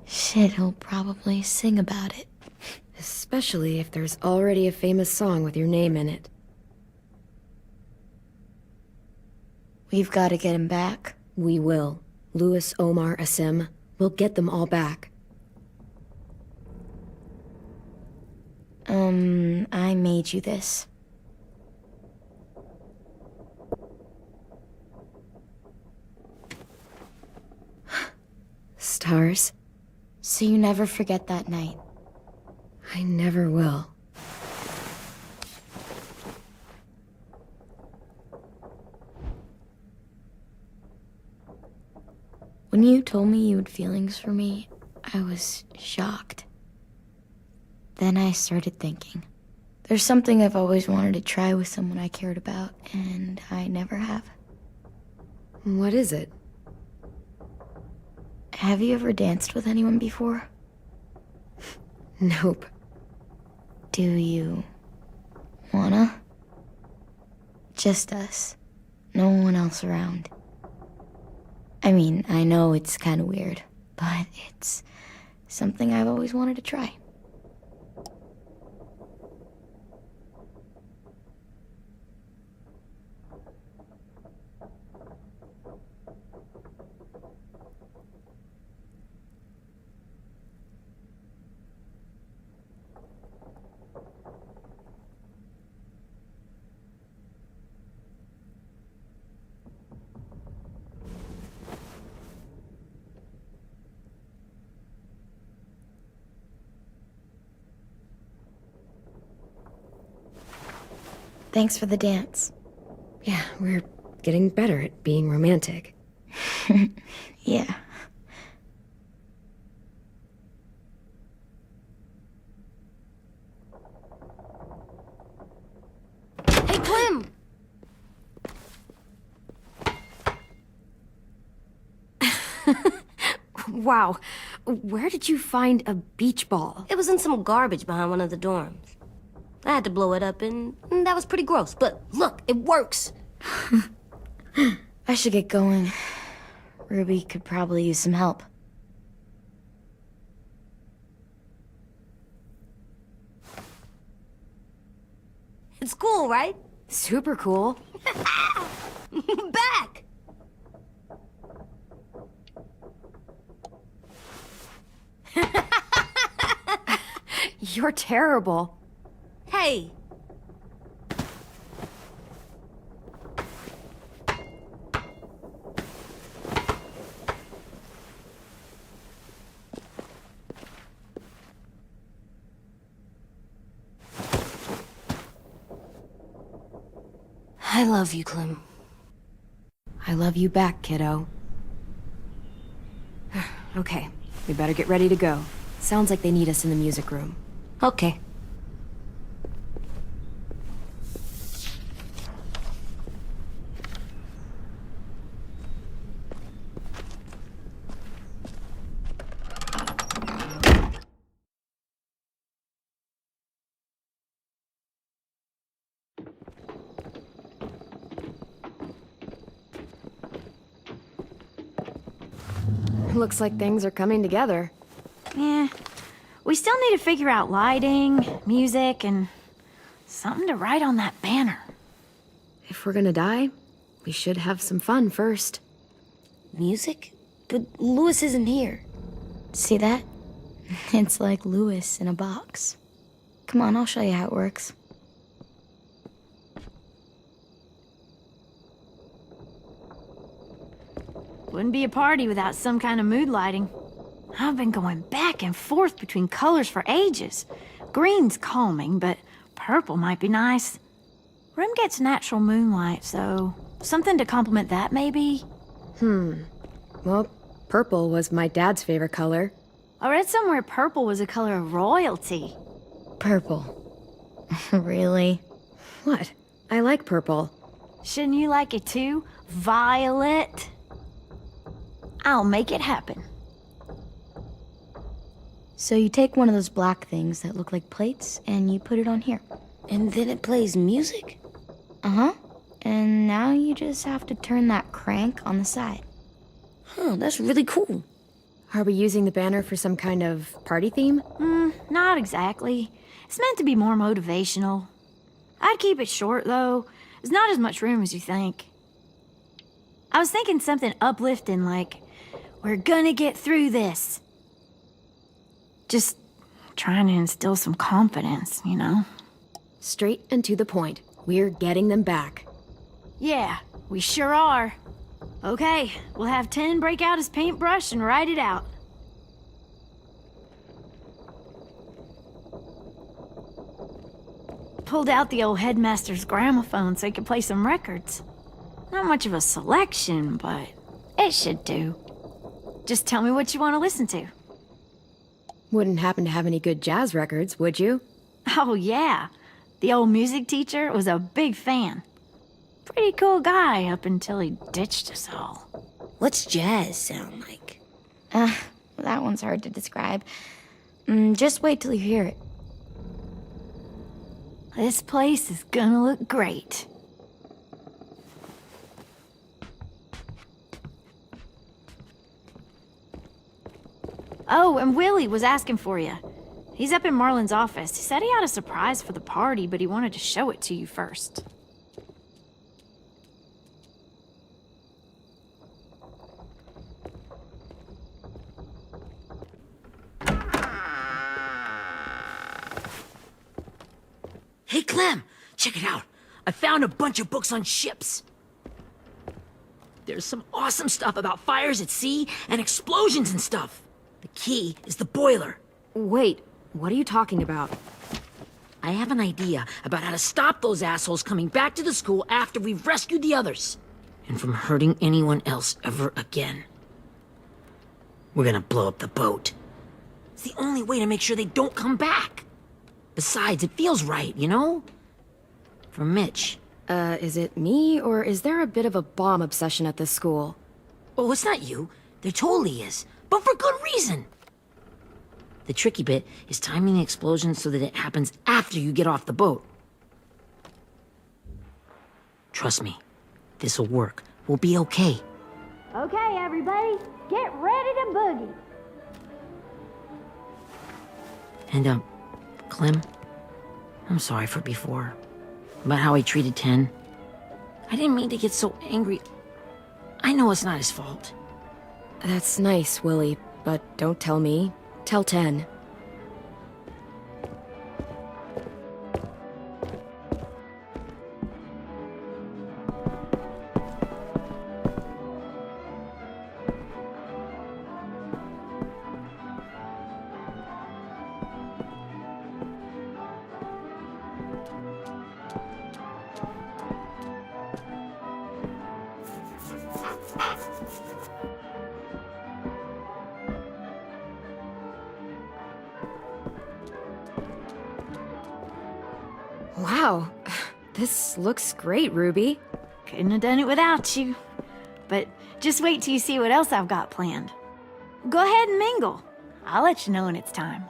Shit, he'll probably sing about it. Especially if there's already a famous song with your name in it. We've got to get him back. We will. Louis, Omar, Asim. We'll get them all back. I made you this. Stars? So you never forget that night. I never will. When you told me you had feelings for me, I was shocked. Then I started thinking. There's something I've always wanted to try with someone I cared about, and I never have. What is it? Have you ever danced with anyone before? Nope. Do you wanna? Just us. No one else around. I mean, I know it's kind of weird, but it's something I've always wanted to try. Thanks for the dance. Yeah, we're getting better at being romantic. Yeah. Hey, Clem! Wow. Where did you find a beach ball? It was in some garbage behind one of the dorms. I had to blow it up, and that was pretty gross. But look, it works. I should get going. Ruby could probably use some help. It's cool, right? Super cool. Back! You're terrible. Hey! I love you, Clem. I love you back, kiddo. Okay, we better get ready to go. Sounds like they need us in the music room. Okay. Looks like things are coming together. Yeah. We still need to figure out lighting, music, and something to write on that banner. If we're gonna die, we should have some fun first. Music? But Louis isn't here. See that? It's like Louis in a box. Come on, I'll show you how it works. Wouldn't be a party without some kind of mood lighting. I've been going back and forth between colors for ages. Green's calming, but purple might be nice. Room gets natural moonlight, so something to complement that, maybe? Well, purple was my dad's favorite color. I read somewhere purple was a color of royalty. Purple. Really? What? I like purple. Shouldn't you like it too? Violet? I'll make it happen. So you take one of those black things that look like plates, and you put it on here. And then it plays music? Uh-huh. and now you just have to turn that crank on the side. Huh, that's really cool. Are we using the banner for some kind of party theme? Not exactly. It's meant to be more motivational. I'd keep it short, though. There's not as much room as you think. I was thinking something uplifting like, we're gonna get through this. Just trying to instill some confidence, you know? Straight and to the point. We're getting them back. Yeah, we sure are. Okay, we'll have 10 break out his paintbrush and write it out. Pulled out the old headmaster's gramophone so he could play some records. Not much of a selection, but it should do. Just tell me what you want to listen to. Wouldn't happen to have any good jazz records, would you? Oh, yeah. The old music teacher was a big fan. Pretty cool guy up until he ditched us all. What's jazz sound like? That one's hard to describe. Just wait till you hear it. This place is gonna look great. Oh, and Willie was asking for you. He's up in Marlin's office. He said he had a surprise for the party, but he wanted to show it to you first. Hey, Clem, check it out. I found a bunch of books on ships. There's some awesome stuff about fires at sea and explosions and stuff. The key is the boiler. Wait, what are you talking about? I have an idea about how to stop those assholes coming back to the school after we've rescued the others. And from hurting anyone else ever again. We're gonna blow up the boat. It's the only way to make sure they don't come back. Besides, it feels right, you know? For Mitch. Is it me, or is there a bit of a bomb obsession at this school? Oh, it's not you. There totally is. But for good reason. The tricky bit is timing the explosion so that it happens after you get off the boat. Trust me, this'll work. We'll be okay. Okay, everybody, get ready to boogie. And, Clem, I'm sorry for before. About how I treated Ten. I didn't mean to get so angry. I know it's not his fault. That's nice, Willie, but don't tell me. Tell 10. Wow, this looks great, Ruby. Couldn't have done it without you. But just wait till you see what else I've got planned. Go ahead and mingle. I'll let you know when it's time.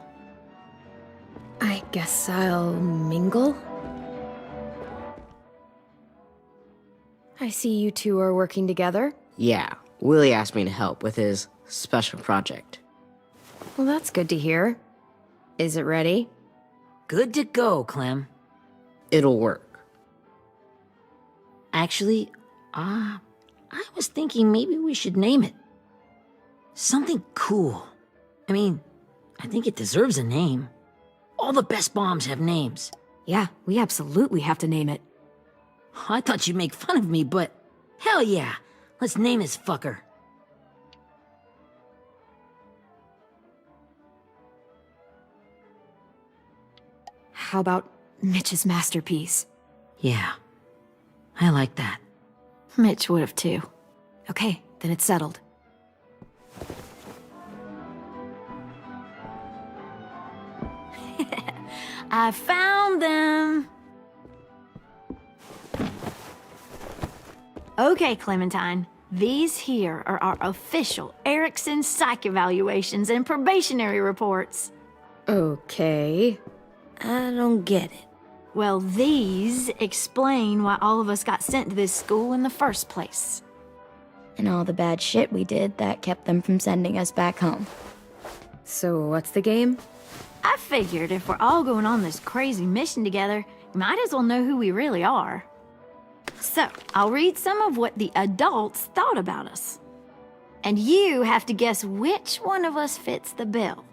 I guess I'll mingle? I see you two are working together. Yeah, Willie asked me to help with his special project. Well, that's good to hear. Is it ready? Good to go, Clem. It'll work. Actually, I was thinking maybe we should name it. Something cool. I mean, I think it deserves a name. All the best bombs have names. Yeah, we absolutely have to name it. I thought you'd make fun of me, but hell yeah. Let's name this fucker. How about Mitch's masterpiece? Yeah, I like that. Mitch would have too. Okay, then it's settled. I found them! Okay, Clementine. These here are our official Erickson psych evaluations and probationary reports. Okay. I don't get it. Well, these explain why all of us got sent to this school in the first place. And all the bad shit we did that kept them from sending us back home. So what's the game? I figured if we're all going on this crazy mission together, we might as well know who we really are. So, I'll read some of what the adults thought about us. And you have to guess which one of us fits the bill.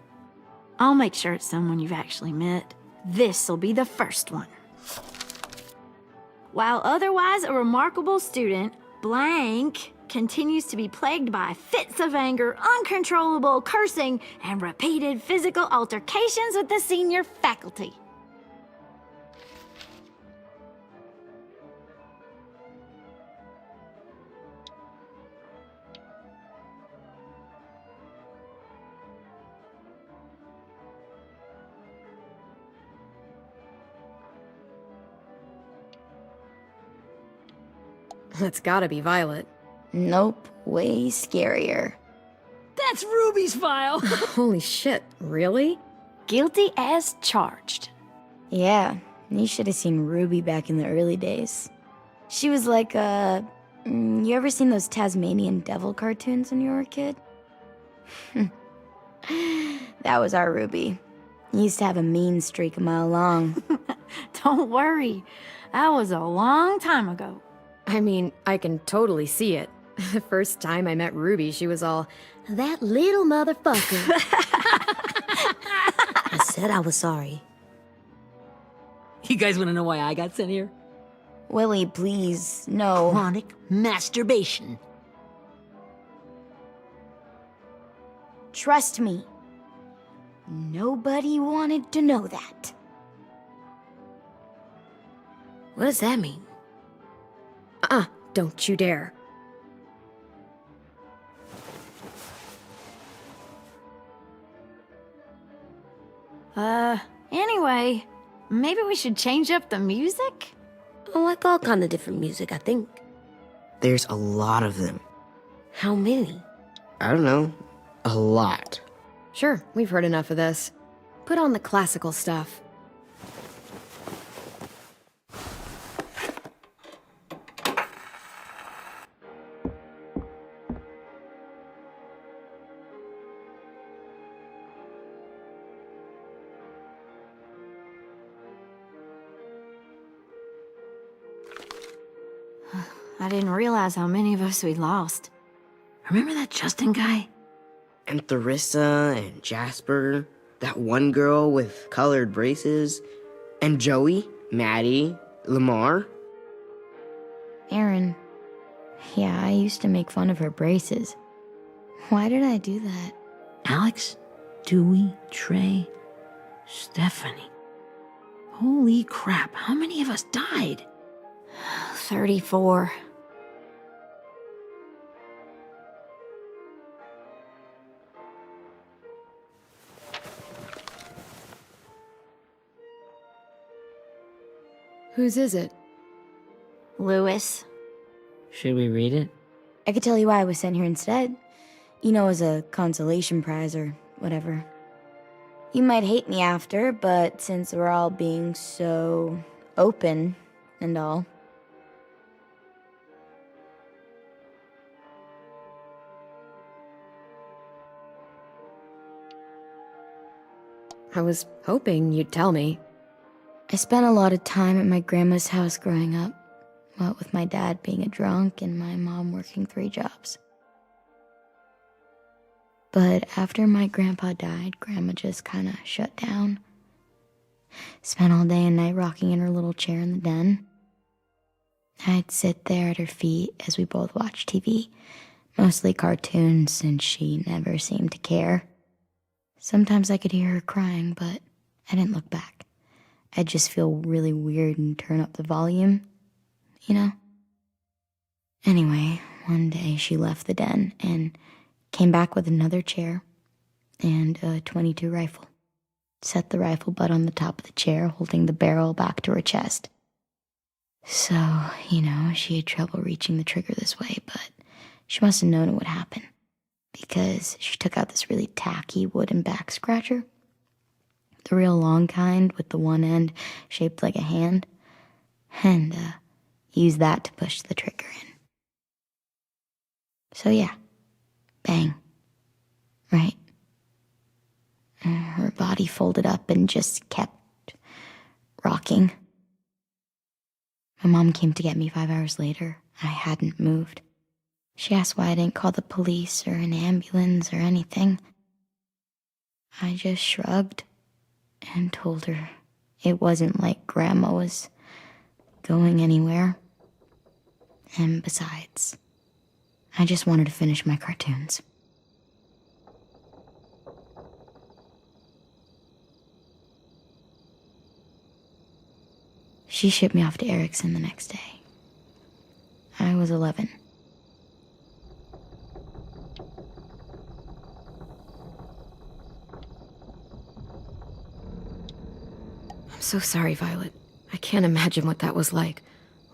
I'll make sure it's someone you've actually met. This'll be the first one. While otherwise a remarkable student, blank continues to be plagued by fits of anger, uncontrollable cursing, and repeated physical altercations with the senior faculty. That's gotta be Violet. Nope, way scarier. That's Ruby's file. Holy shit, really? Guilty as charged. Yeah, you should have seen Ruby back in the early days. She was like, you ever seen those Tasmanian devil cartoons when you were a kid? That was our Ruby. He used to have a mean streak a mile long. Don't worry, that was a long time ago. I mean, I can totally see it. The first time I met Ruby, she was all, "That little motherfucker." I said I was sorry. You guys want to know why I got sent here? Willie, please, no. Chronic masturbation. Trust me. Nobody wanted to know that. What does that mean? Don't you dare. Anyway, maybe we should change up the music? I like all kind of different music, I think. There's a lot of them. How many? I don't know. A lot. Sure, we've heard enough of this. Put on the classical stuff. I didn't realize how many of us we lost. Remember that Justin guy? And Theresa and Jasper, that one girl with colored braces, and Joey, Maddie, Lamar. Aaron. Yeah, I used to make fun of her braces. Why did I do that? Alex, Dewey, Trey, Stephanie. Holy crap, how many of us died? 34. Whose is it? Lewis. Should we read it? I could tell you why I was sent here instead. You know, as a consolation prize or whatever. You might hate me after, but since we're all being so open and all. I was hoping you'd tell me. I spent a lot of time at my grandma's house growing up, what with my dad being a drunk and my mom working 3 jobs. But after my grandpa died, Grandma just kind of shut down. Spent all day and night rocking in her little chair in the den. I'd sit there at her feet as we both watched TV, mostly cartoons, since she never seemed to care. Sometimes I could hear her crying, but I didn't look back. I'd just feel really weird and turn up the volume, you know? Anyway, one day she left the den and came back with another chair and a .22 rifle. Set the rifle butt on the top of the chair, holding the barrel back to her chest. So, you know, she had trouble reaching the trigger this way, but she must have known it would happen, because she took out this really tacky wooden back scratcher The real long kind with the one end shaped like a hand. And, use that to push the trigger in. So yeah, bang. Right? And her body folded up and just kept rocking. My mom came to get me 5 hours later. I hadn't moved. She asked why I didn't call the police or an ambulance or anything. I just shrugged and told her it wasn't like Grandma was going anywhere. And besides, I just wanted to finish my cartoons. She shipped me off to Erickson the next day. I was 11. I'm so sorry, Violet. I can't imagine what that was like,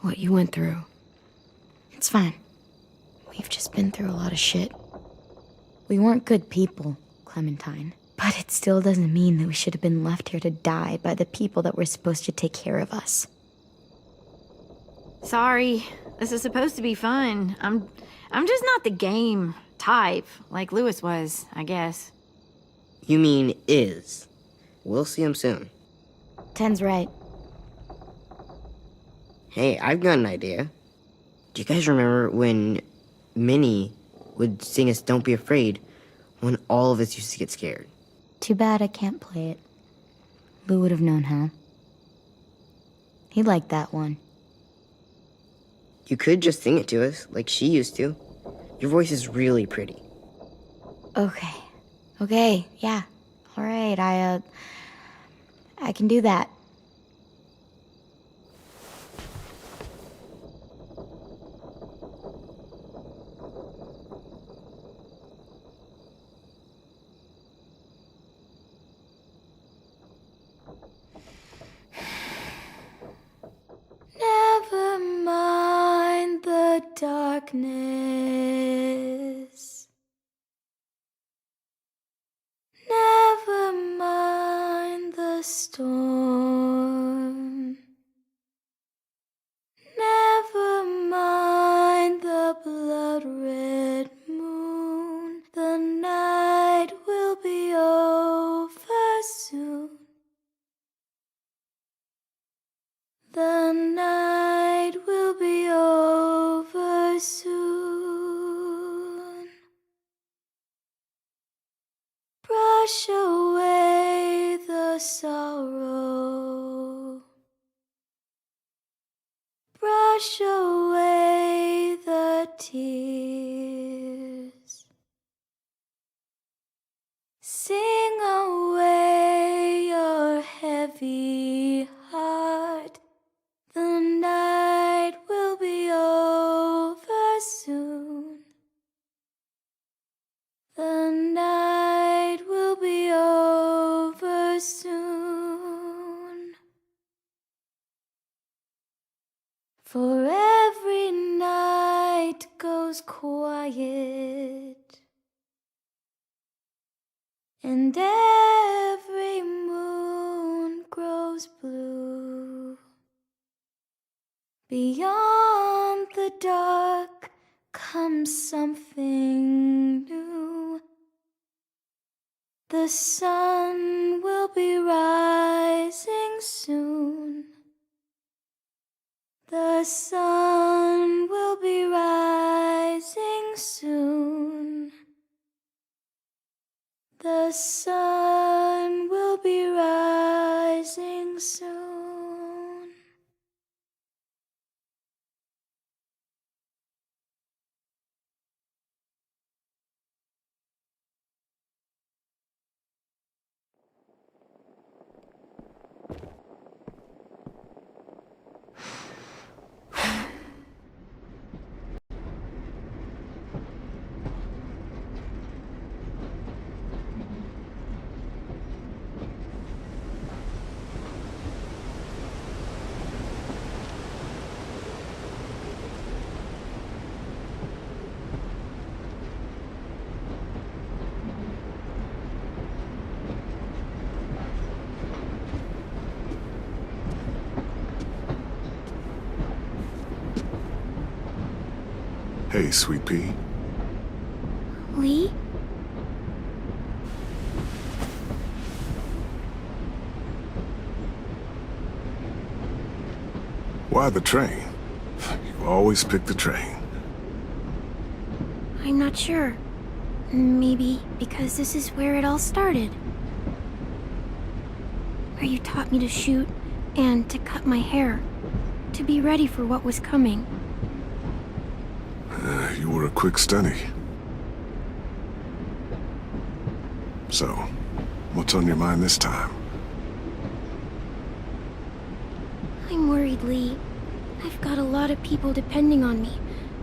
what you went through. It's fine. We've just been through a lot of shit. We weren't good people, Clementine. But it still doesn't mean that we should have been left here to die by the people that were supposed to take care of us. Sorry, this is supposed to be fun. I'm just not the game type, like Lewis was, I guess. You mean is. We'll see him soon. Ten's right. Hey, I've got an idea. Do you guys remember when Minnie would sing us Don't Be Afraid when all of us used to get scared? Too bad I can't play it. Lou would have known how. He liked that one. You could just sing it to us, like she used to. Your voice is really pretty. Okay, yeah. All right, I can do that. Never mind the darkness. Never mind the storm. Never mind the blood-red moon. The night will be over soon. The night will be over soon. Brush away the sorrow. Brush away the tears. Sing away your heavy heart. The night will be over soon. The night will be over soon. For every night goes quiet, and every moon grows blue. Beyond the dark comes something new. The sun will be rising soon. The sun will be rising soon. The sun will be rising soon. Hey, Sweet Pea. Lee? Why the train? You always pick the train. I'm not sure. Maybe because this is where it all started. Where you taught me to shoot and to cut my hair. To be ready for what was coming. You were a quick study. So, what's on your mind this time? I'm worried, Lee. I've got a lot of people depending on me,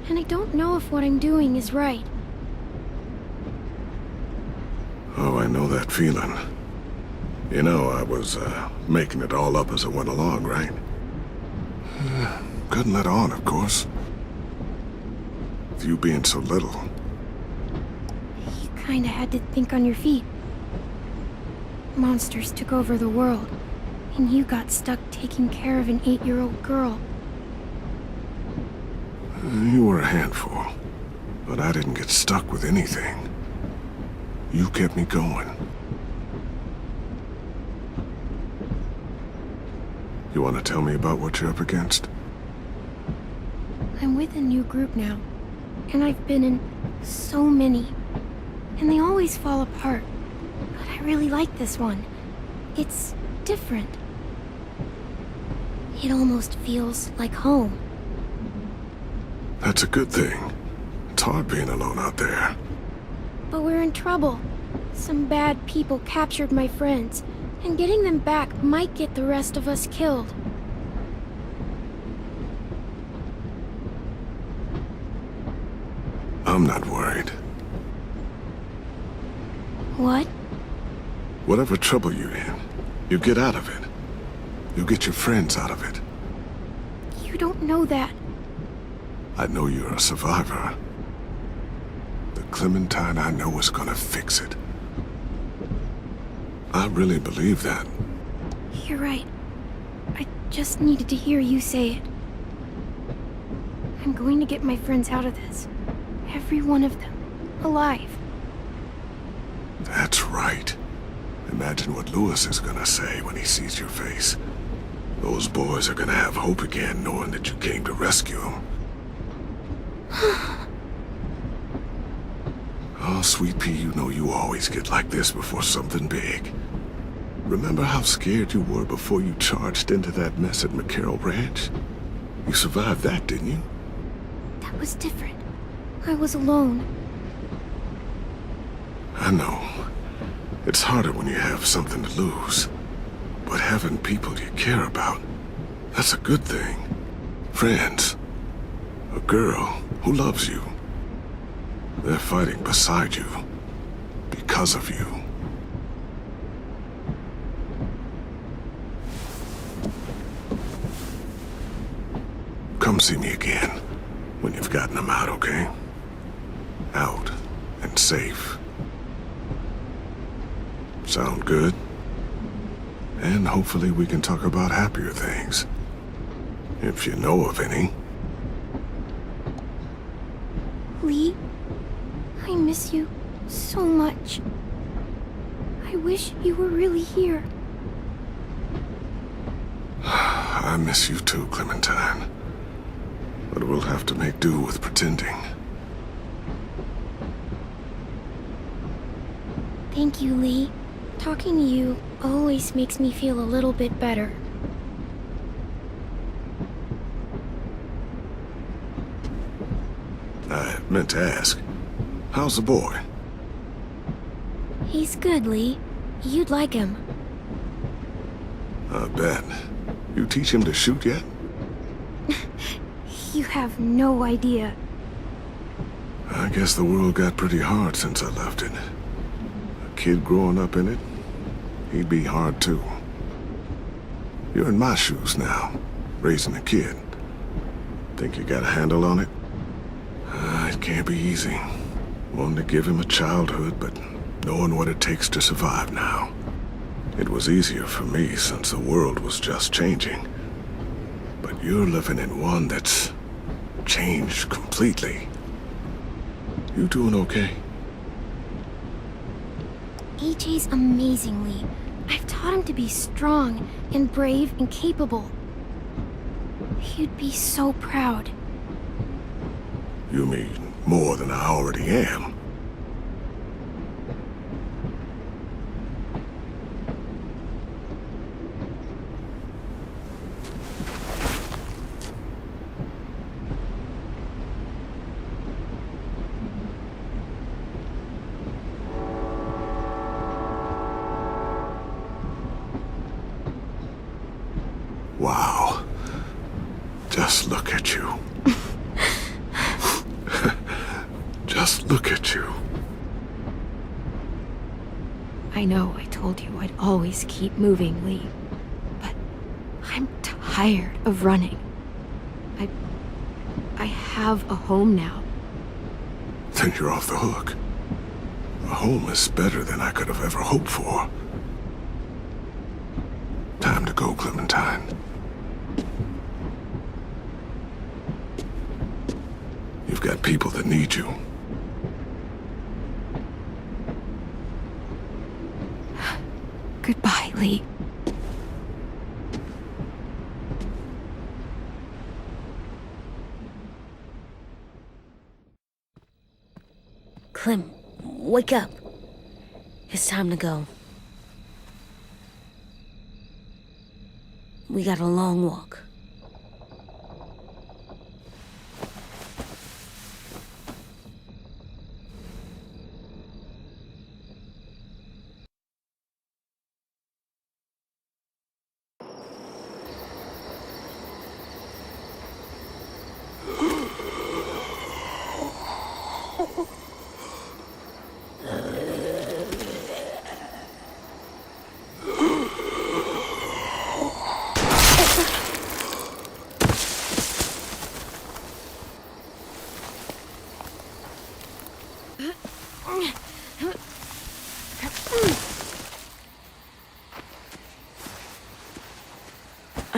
and I don't know if what I'm doing is right. Oh, I know that feeling. You know, I was, making it all up as I went along, right? Couldn't let on, of course. With you being so little. You kinda had to think on your feet. Monsters took over the world, and you got stuck taking care of an 8-year-old girl. You were a handful, but I didn't get stuck with anything. You kept me going. You want to tell me about what you're up against? I'm with a new group now, and I've been in so many, and they always fall apart. But I really like this one. It's different. It almost feels like home. That's a good thing. It's hard being alone out there. But we're in trouble. Some bad people captured my friends, and getting them back might get the rest of us killed. I'm not worried. What? Whatever trouble you're in, you get out of it. You get your friends out of it. You don't know that. I know you're a survivor. The Clementine I know is gonna fix it. I really believe that. You're right. I just needed to hear you say it. I'm going to get my friends out of this. Every one of them. Alive. That's right. Imagine what Lewis is gonna say when he sees your face. Those boys are gonna have hope again knowing that you came to rescue them. Oh, Sweet Pea, you know you always get like this before something big. Remember how scared you were before you charged into that mess at McCarroll Ranch? You survived that, didn't you? That was different. I was alone. I know. It's harder when you have something to lose. But having people you care about, that's a good thing. Friends. A girl who loves you. They're fighting beside you. Because of you. Come see me again when you've gotten them out, okay? Out and safe. Sound good? And hopefully we can talk about happier things. If you know of any. Lee, I miss you so much. I wish you were really here. I miss you too, Clementine. But we'll have to make do with pretending. Thank you, Lee. Talking to you always makes me feel a little bit better. I meant to ask, how's the boy? He's good, Lee. You'd like him. I bet. You teach him to shoot yet? You have no idea. I guess the world got pretty hard since I left it. A kid growing up in it, he'd be hard too. You're in my shoes now, raising a kid. Think you got a handle on it? It can't be easy. Wanting to give him a childhood, but knowing what it takes to survive now. It was easier for me since the world was just changing. But you're living in one that's changed completely. You doing okay? AJ's amazingly. I've taught him to be strong and brave and capable. He'd be so proud. You mean more than I already am? Wow. Just look at you. Just look at you. I know I told you I'd always keep moving, Lee. But I'm tired of running. I have a home now. Then you're off the hook. A home is better than I could have ever hoped for. Time to go, Clementine. You've got people that need you. Goodbye, Lee. Clem, wake up. It's time to go. We got a long walk.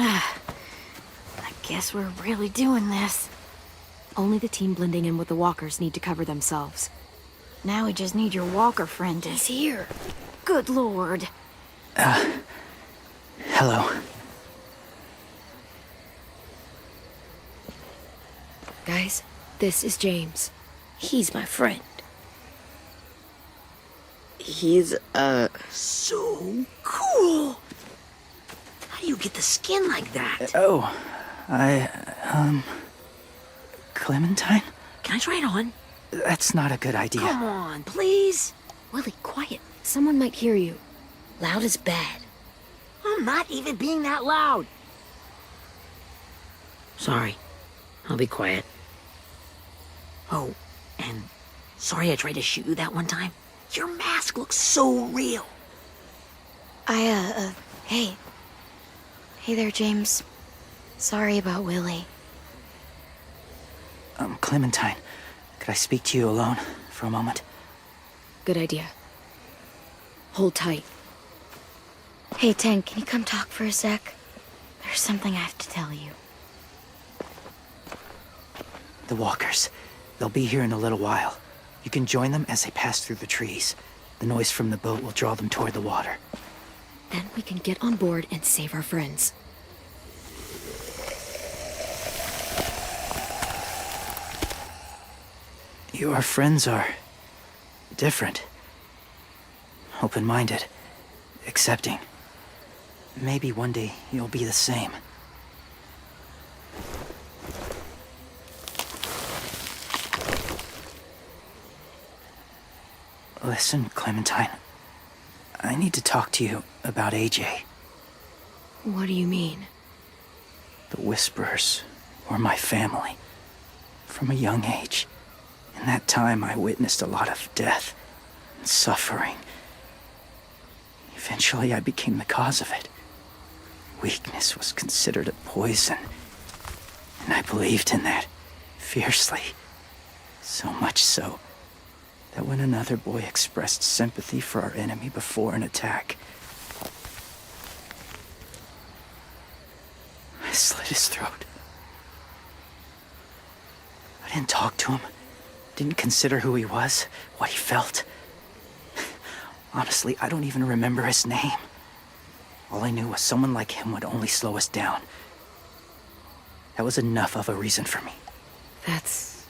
I guess we're really doing this. Only the team blending in with the walkers need to cover themselves. Now we just need your walker friend to... He's here. Good lord. Hello. Guys, this is James. He's my friend. He's, So cool! How do you get the skin like that? Oh, Clementine? Can I try it on? That's not a good idea. Come on, please. Willie, quiet. Someone might hear you. Loud is bad. I'm not even being that loud. Sorry. I'll be quiet. Oh, and sorry I tried to shoot you that one time. Your mask looks so real. Hey. Hey there, James. Sorry about Willie. Clementine, could I speak to you alone for a moment? Good idea. Hold tight. Hey, Tank, can you come talk for a sec? There's something I have to tell you. The walkers. They'll be here in a little while. You can join them as they pass through the trees. The noise from the boat will draw them toward the water. Then we can get on board and save our friends. Your friends are different. Open-minded. Accepting. Maybe one day you'll be the same. Listen, Clementine. I need to talk to you about AJ. What do you mean? The Whisperers were my family. From a young age. In that time, I witnessed a lot of death and suffering. Eventually, I became the cause of it. Weakness was considered a poison. And I believed in that fiercely. So much so that when another boy expressed sympathy for our enemy before an attack, I slit his throat. I didn't talk to him, Didn't consider who he was, what he felt. Honestly, I don't even remember his name. All I knew was someone like him would only slow us down. That was enough of a reason for me. That's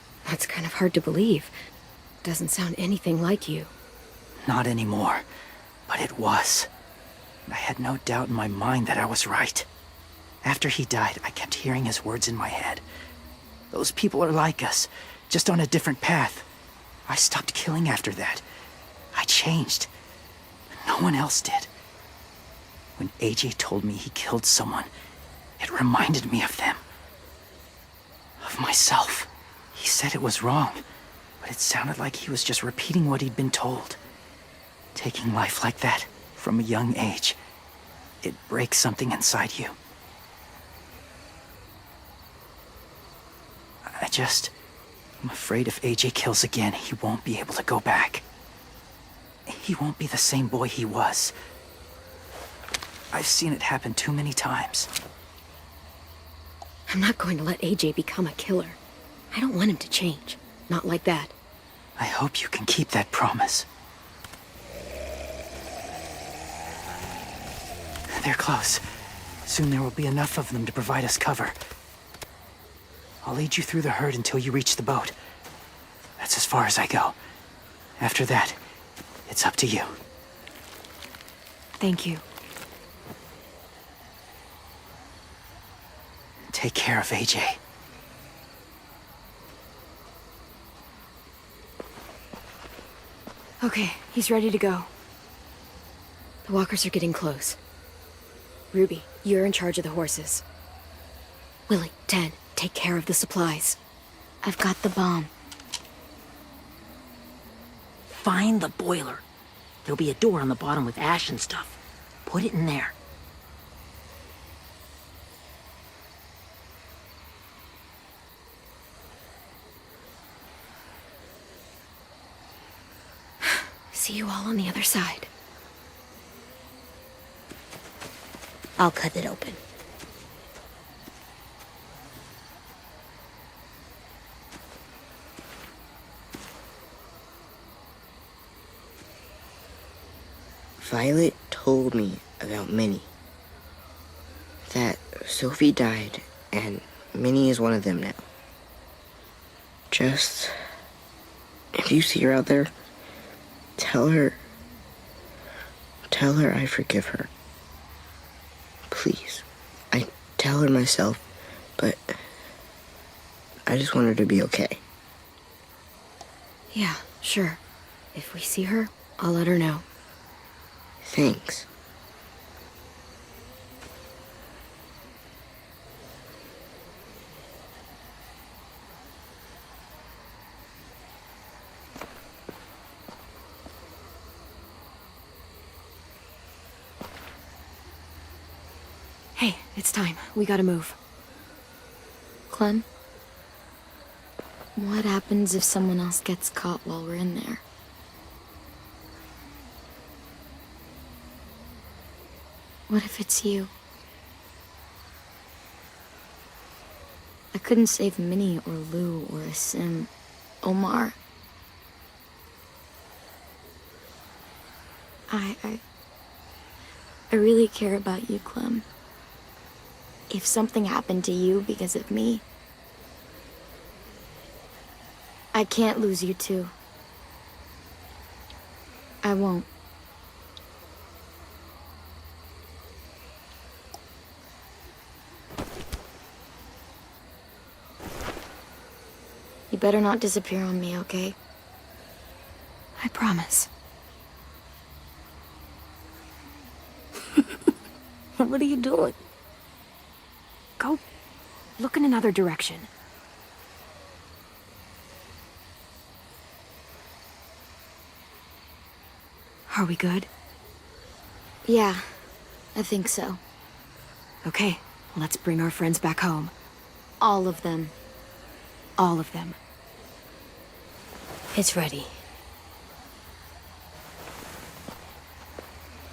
kind of hard to believe. Doesn't sound anything like you. Not anymore, but it was. I had no doubt in my mind that I was right. After he died, I kept hearing his words in my head. Those people are like us, just on a different path. I stopped killing after that. I changed. No one else did. When AJ told me he killed someone, it reminded me of them. Of myself. He said it was wrong, but it sounded like he was just repeating what he'd been told. Taking life like that, from a young age, it breaks something inside you. I'm afraid if AJ kills again, he won't be able to go back. He won't be the same boy he was. I've seen it happen too many times. I'm not going to let AJ become a killer. I don't want him to change. Not like that. I hope you can keep that promise. They're close. Soon there will be enough of them to provide us cover. I'll lead you through the herd until you reach the boat. That's as far as I go. After that, it's up to you. Thank you. Take care of AJ. Okay, he's ready to go. The walkers are getting close. Ruby, you're in charge of the horses. Willie, Ted, take care of the supplies. I've got the bomb. Find the boiler. There'll be a door on the bottom with ash and stuff. Put it in there. See you all on the other side. I'll cut it open. Violet told me about Minnie. That Sophie died, and Minnie is one of them now. Just, if you see her out there, tell her I forgive her. Please. I tell her myself, but I just want her to be okay. Yeah, sure. If we see her, I'll let her know. Thanks. Hey, it's time. We gotta move. Clem? What happens if someone else gets caught while we're in there? What if it's you? I couldn't save Minnie or Lou or Asim. Omar. I really care about you, Clem. If something happened to you because of me, I can't lose you too. I won't. You better not disappear on me, okay? I promise. What are you doing? Go look in another direction. Are we good? Yeah, I think so. Okay, let's bring our friends back home. All of them. All of them. It's ready.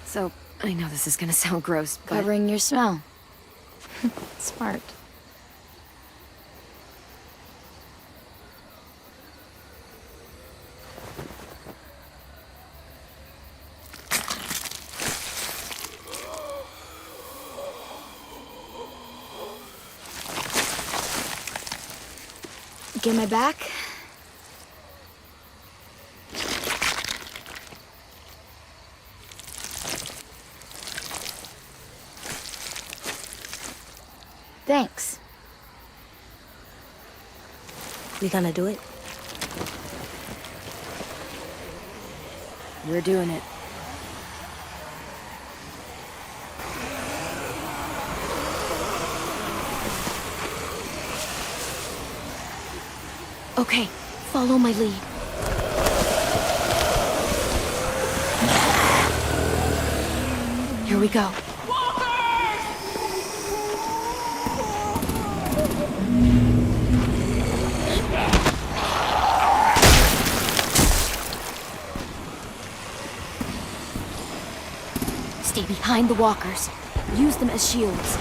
So, I know this is gonna sound gross, but... Covering your smell. Smart. Get my back? Thanks. We gonna do it? We're doing it. Okay, follow my lead. Here we go. Stay behind the walkers. Use them as shields.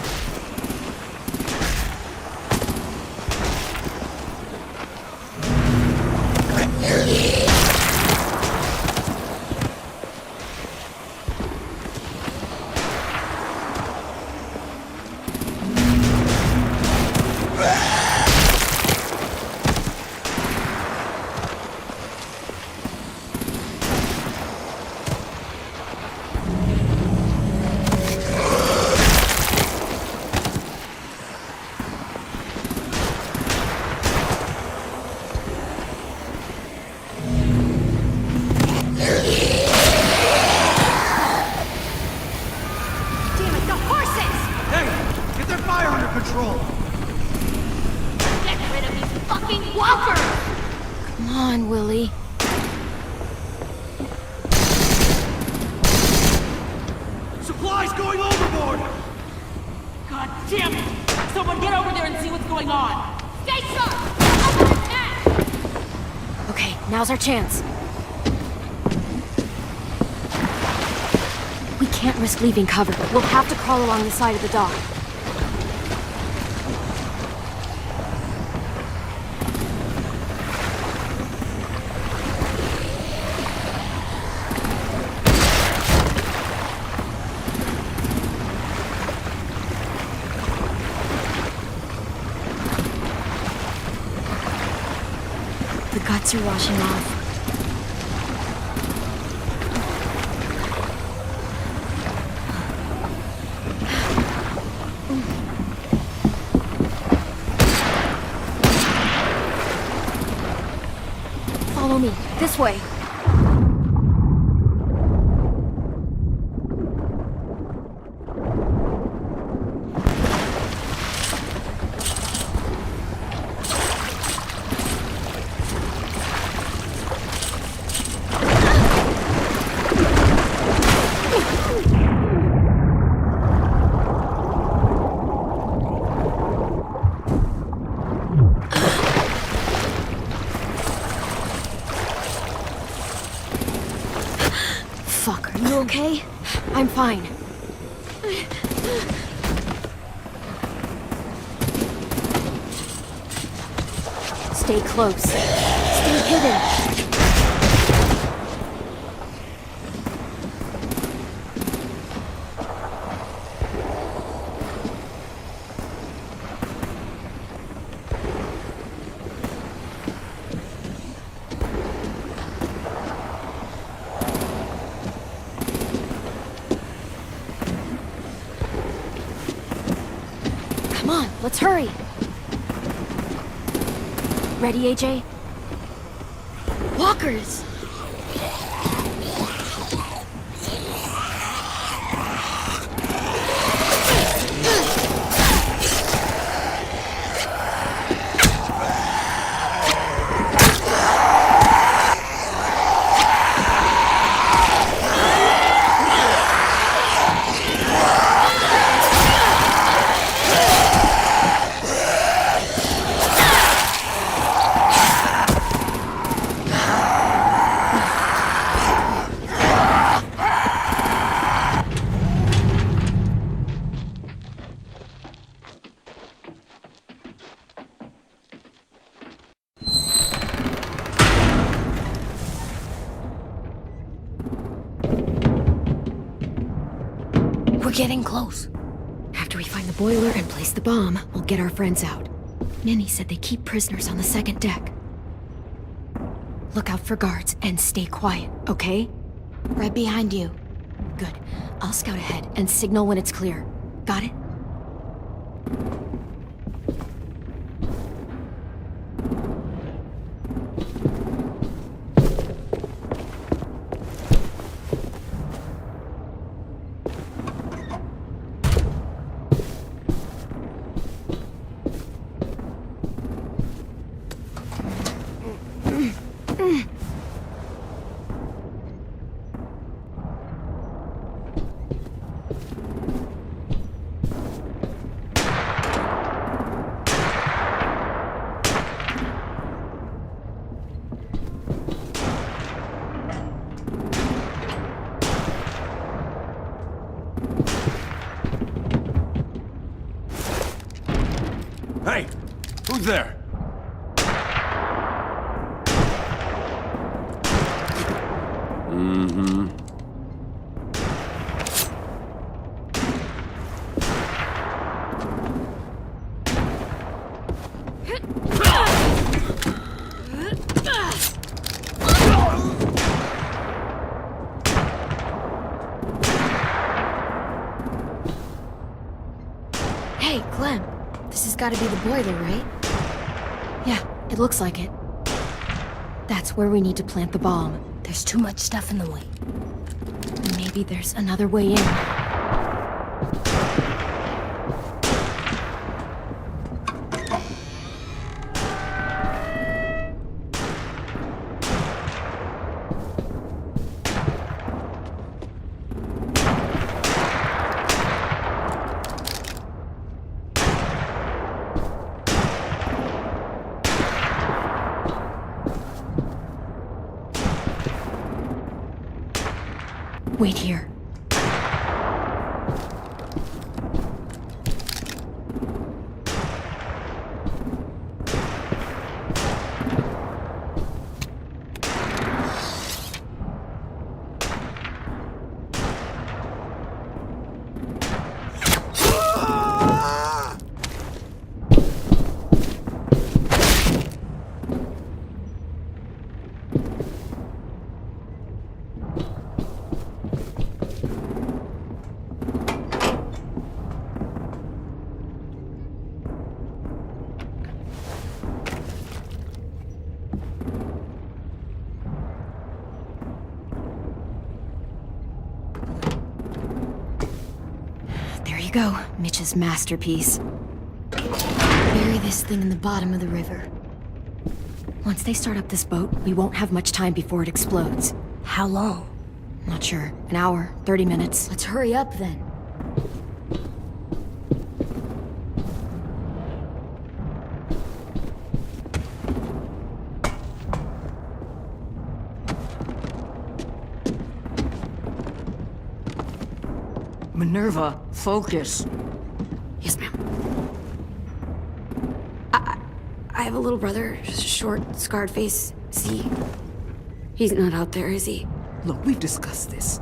Come on, Willie. Supplies going overboard! God damn it! Someone get over there and see what's going on! Stay sharp! Under attack! Okay, now's our chance. We can't risk leaving cover. We'll have to crawl along the side of the dock. The guts are washing off. Follow me. This way. Fuck, are you okay? I'm fine. Stay close. Stay hidden. Come on, let's hurry. Ready, AJ? Walkers! We're getting close. After we find the boiler and place the bomb, we'll get our friends out. Minnie said they keep prisoners on the second deck. Look out for guards and stay quiet, okay? Right behind you. Good. I'll scout ahead and signal when it's clear. Got it? Hey! Who's there? Mm-hmm. Hey, Clem. This has got to be the boiler, right? Yeah, it looks like it. That's where we need to plant the bomb. There's too much stuff in the way. Maybe there's another way in. Wait here. There you go, Mitch's masterpiece. Bury this thing in the bottom of the river. Once they start up this boat, we won't have much time before it explodes. How long? Not sure. An hour, 30 minutes. Let's hurry up then. Minerva, focus. Yes, ma'am. I have a little brother, short, scarred face. He's not out there, is he? Look, we've discussed this.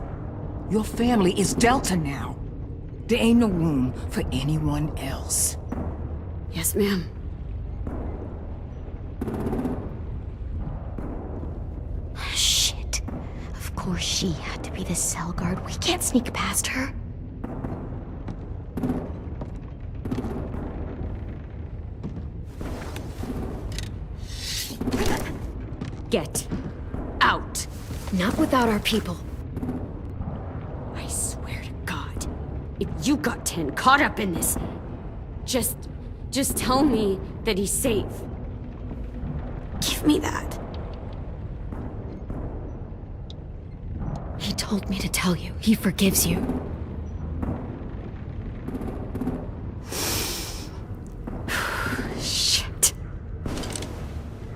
Your family is Delta now. There ain't no room for anyone else. Yes, ma'am. Shit. Of course she had to be the cell guard. We can't sneak past her. Get out. Not without our people. I swear to God, if you got 10 caught up in this, just tell me that he's safe. Give me that. He told me to tell you. He forgives you. Shit.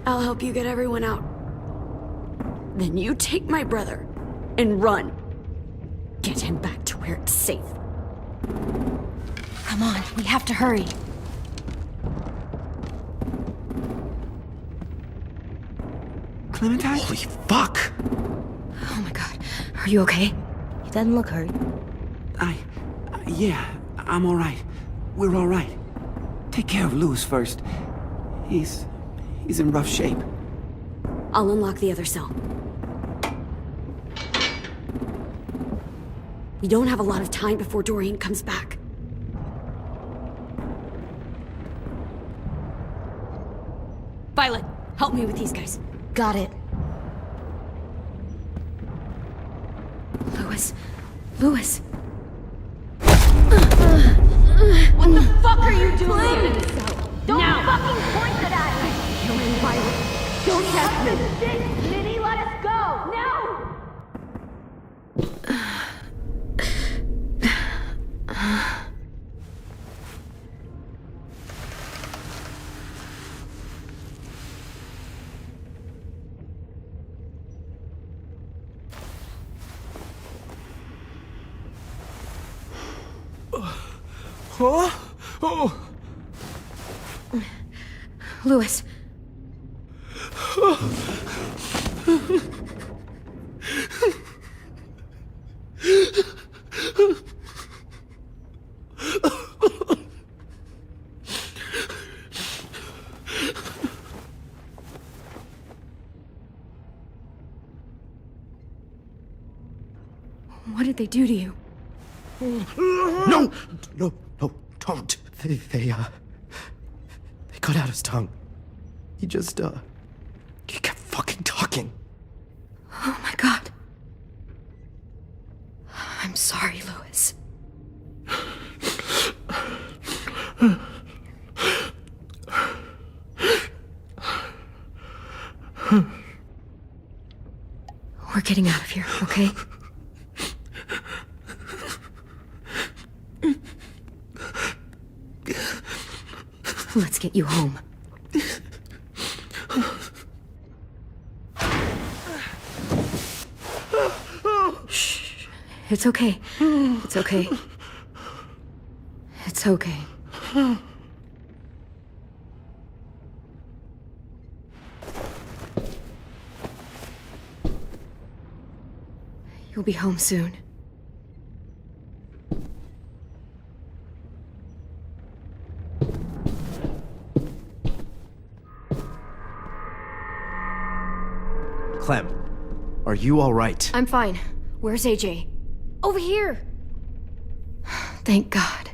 I'll help you get everyone out. Then you take my brother and run. Get him back to where it's safe. Come on, we have to hurry. Clementine? Holy fuck! Oh my god. Are you okay? He doesn't look hurt. Yeah, I'm all right. We're all right. Take care of Louis first. He's in rough shape. I'll unlock the other cell. We don't have a lot of time before Dorian comes back. Violet, help me with these guys. Got it. Louis. What the fuck are you doing? Don't fucking point that at me! You're in Violet. Don't test me! Minnie, let us go! No! Oh! Oh! Louis. What did they do to you? No! No, don't. They cut out his tongue. He kept fucking talking. Oh my god. I'm sorry, Louis. We're getting out of here, okay? Let's get you home. Shh. It's okay. It's okay. It's okay. You'll be home soon. Clem, are you all right? I'm fine. Where's AJ? Over here! Thank God.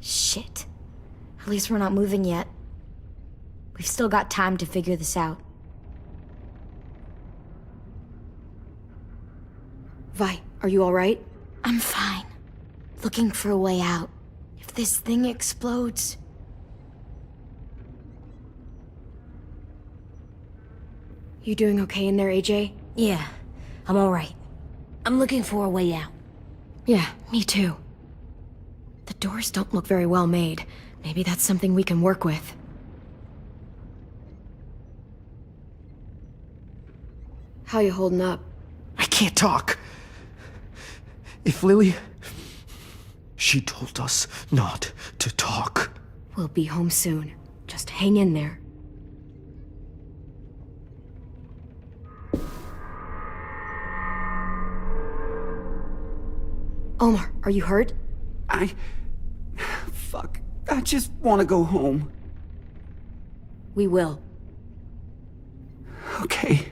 Shit. At least we're not moving yet. We've still got time to figure this out. Vi, are you alright? I'm fine. Looking for a way out. If this thing explodes... You doing okay in there, AJ? Yeah, I'm alright. I'm looking for a way out. Yeah, me too. The doors don't look very well made. Maybe that's something we can work with. How you holding up? I can't talk. If Lily... She told us not to talk. We'll be home soon. Just hang in there. Omar, are you hurt? Fuck. I just want to go home. We will. Okay.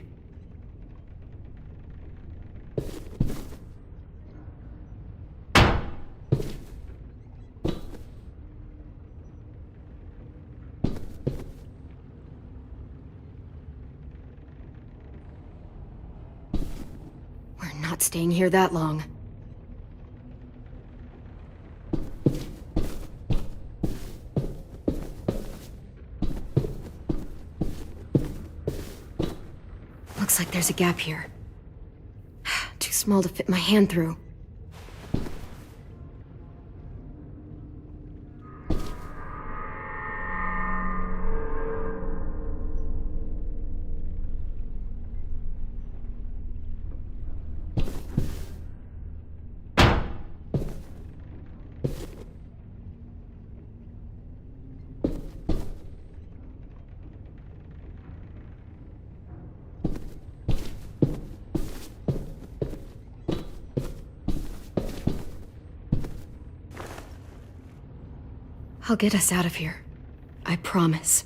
We're not staying here that long. Looks like there's a gap here. Too small to fit my hand through. I'll get us out of here. I promise.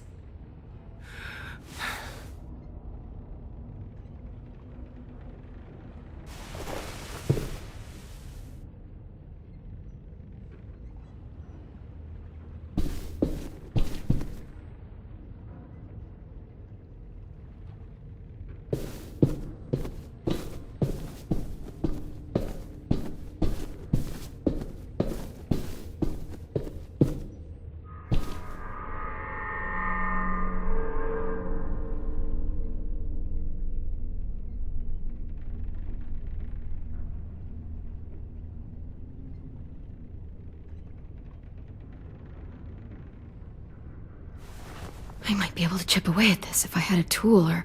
I might be able to chip away at this if I had a tool or...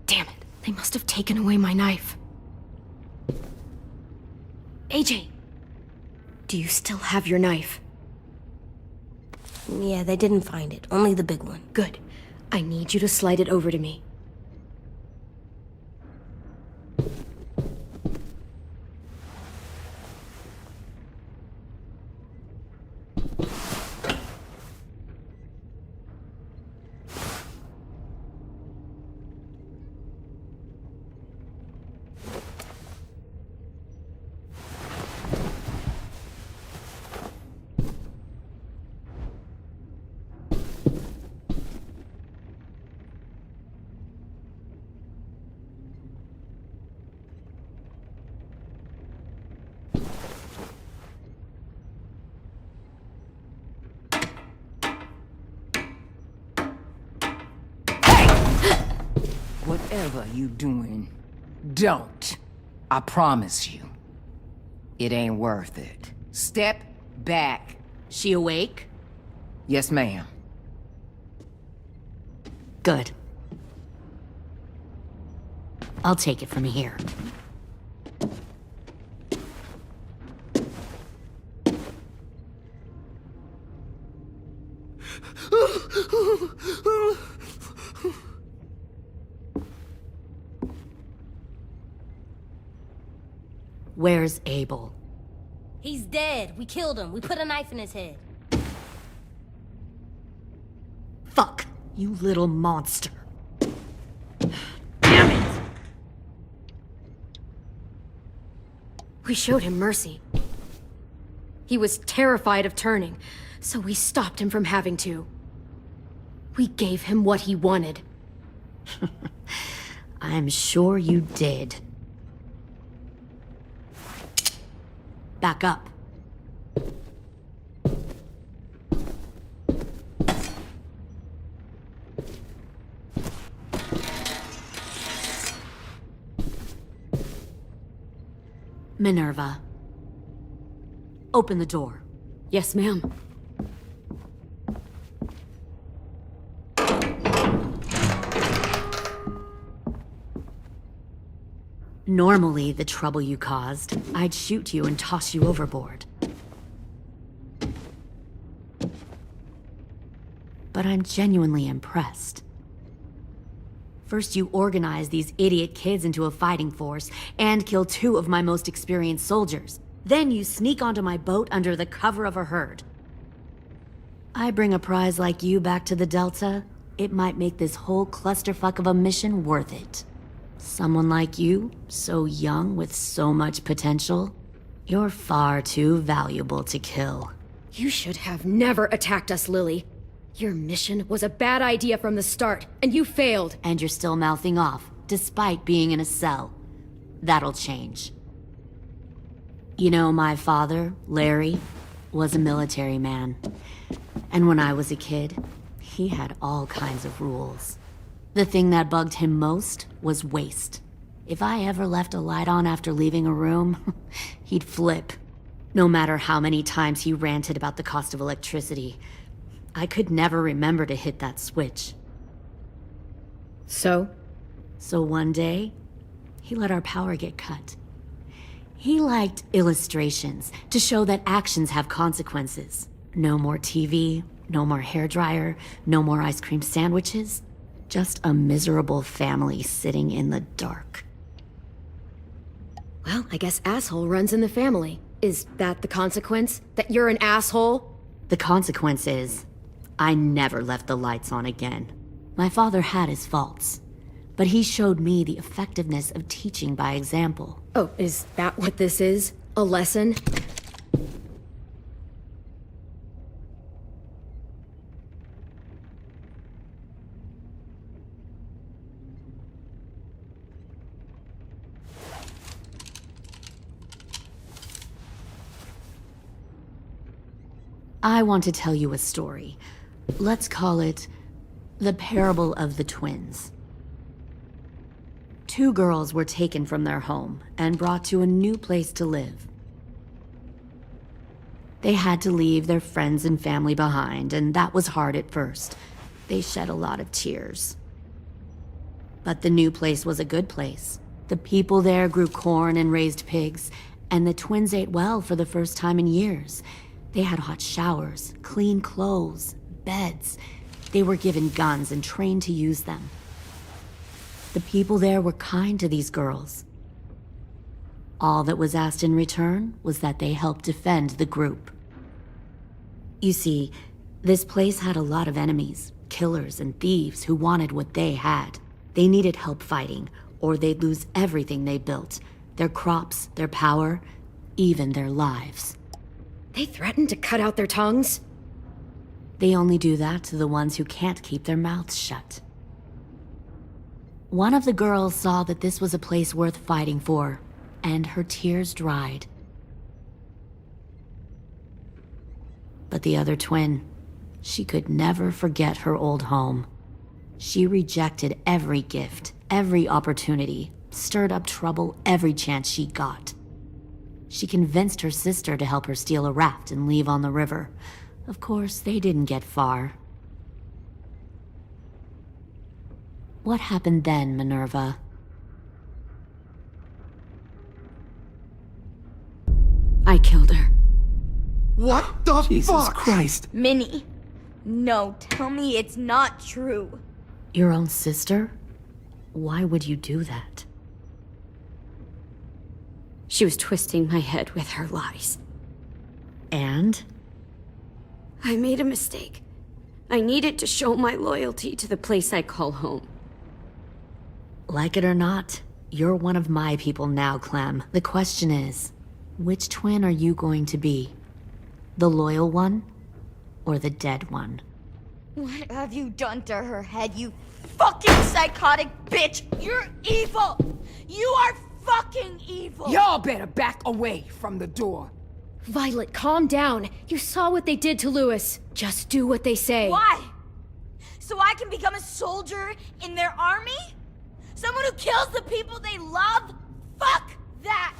Damn it, they must have taken away my knife. AJ! Do you still have your knife? Yeah, they didn't find it. Only the big one. Good. I need you to slide it over to me. Whatever you doing, don't. I promise you. It ain't worth it. Step back. She awake? Yes, ma'am. Good. I'll take it from here. Where's Abel? He's dead. We killed him. We put a knife in his head. Fuck, you little monster. Damn it! We showed him mercy. He was terrified of turning, so we stopped him from having to. We gave him what he wanted. I'm sure you did. Back up. Minerva. Open the door. Yes, ma'am. Normally, the trouble you caused, I'd shoot you and toss you overboard. But I'm genuinely impressed. First, you organize these idiot kids into a fighting force and kill 2 of my most experienced soldiers. Then you sneak onto my boat under the cover of a herd. I bring a prize like you back to the Delta, it might make this whole clusterfuck of a mission worth it. Someone like you, so young with so much potential, you're far too valuable to kill. You should have never attacked us, Lily. Your mission was a bad idea from the start, and you failed. And you're still mouthing off, despite being in a cell. That'll change. You know, my father, Larry, was a military man. And when I was a kid, he had all kinds of rules. The thing that bugged him most was waste. If I ever left a light on after leaving a room, he'd flip. No matter how many times he ranted about the cost of electricity, I could never remember to hit that switch. So one day, he let our power get cut. He liked illustrations to show that actions have consequences. No more TV, no more hairdryer, no more ice cream sandwiches. Just a miserable family sitting in the dark. Well, I guess asshole runs in the family. Is that the consequence? That you're an asshole? The consequence is, I never left the lights on again. My father had his faults, but he showed me the effectiveness of teaching by example. Oh, is that what this is? A lesson? I want to tell you a story. Let's call it the Parable of the Twins. 2 girls were taken from their home and brought to a new place to live. They had to leave their friends and family behind, and that was hard at first. They shed a lot of tears. But the new place was a good place. The people there grew corn and raised pigs, and the twins ate well for the first time in years. They had hot showers, clean clothes, beds. They were given guns and trained to use them. The people there were kind to these girls. All that was asked in return was that they help defend the group. You see, this place had a lot of enemies, killers and thieves who wanted what they had. They needed help fighting, or they'd lose everything they built. Their crops, their power, even their lives. They threatened to cut out their tongues? They only do that to the ones who can't keep their mouths shut. One of the girls saw that this was a place worth fighting for, and her tears dried. But the other twin, she could never forget her old home. She rejected every gift, every opportunity, stirred up trouble every chance she got. She convinced her sister to help her steal a raft and leave on the river. Of course, they didn't get far. What happened then, Minerva? I killed her. What the Jesus fuck? Christ. Minnie, no, tell me it's not true. Your own sister? Why would you do that? She was twisting my head with her lies. And? I made a mistake. I needed to show my loyalty to the place I call home. Like it or not, you're one of my people now, Clem. The question is, which twin are you going to be? The loyal one, or the dead one? What have you done to her head, you fucking psychotic bitch? You're evil! You are fucking evil! Y'all better back away from the door. Violet, calm down. You saw what they did to Louis. Just do what they say. Why? So I can become a soldier in their army? Someone who kills the people they love? Fuck that!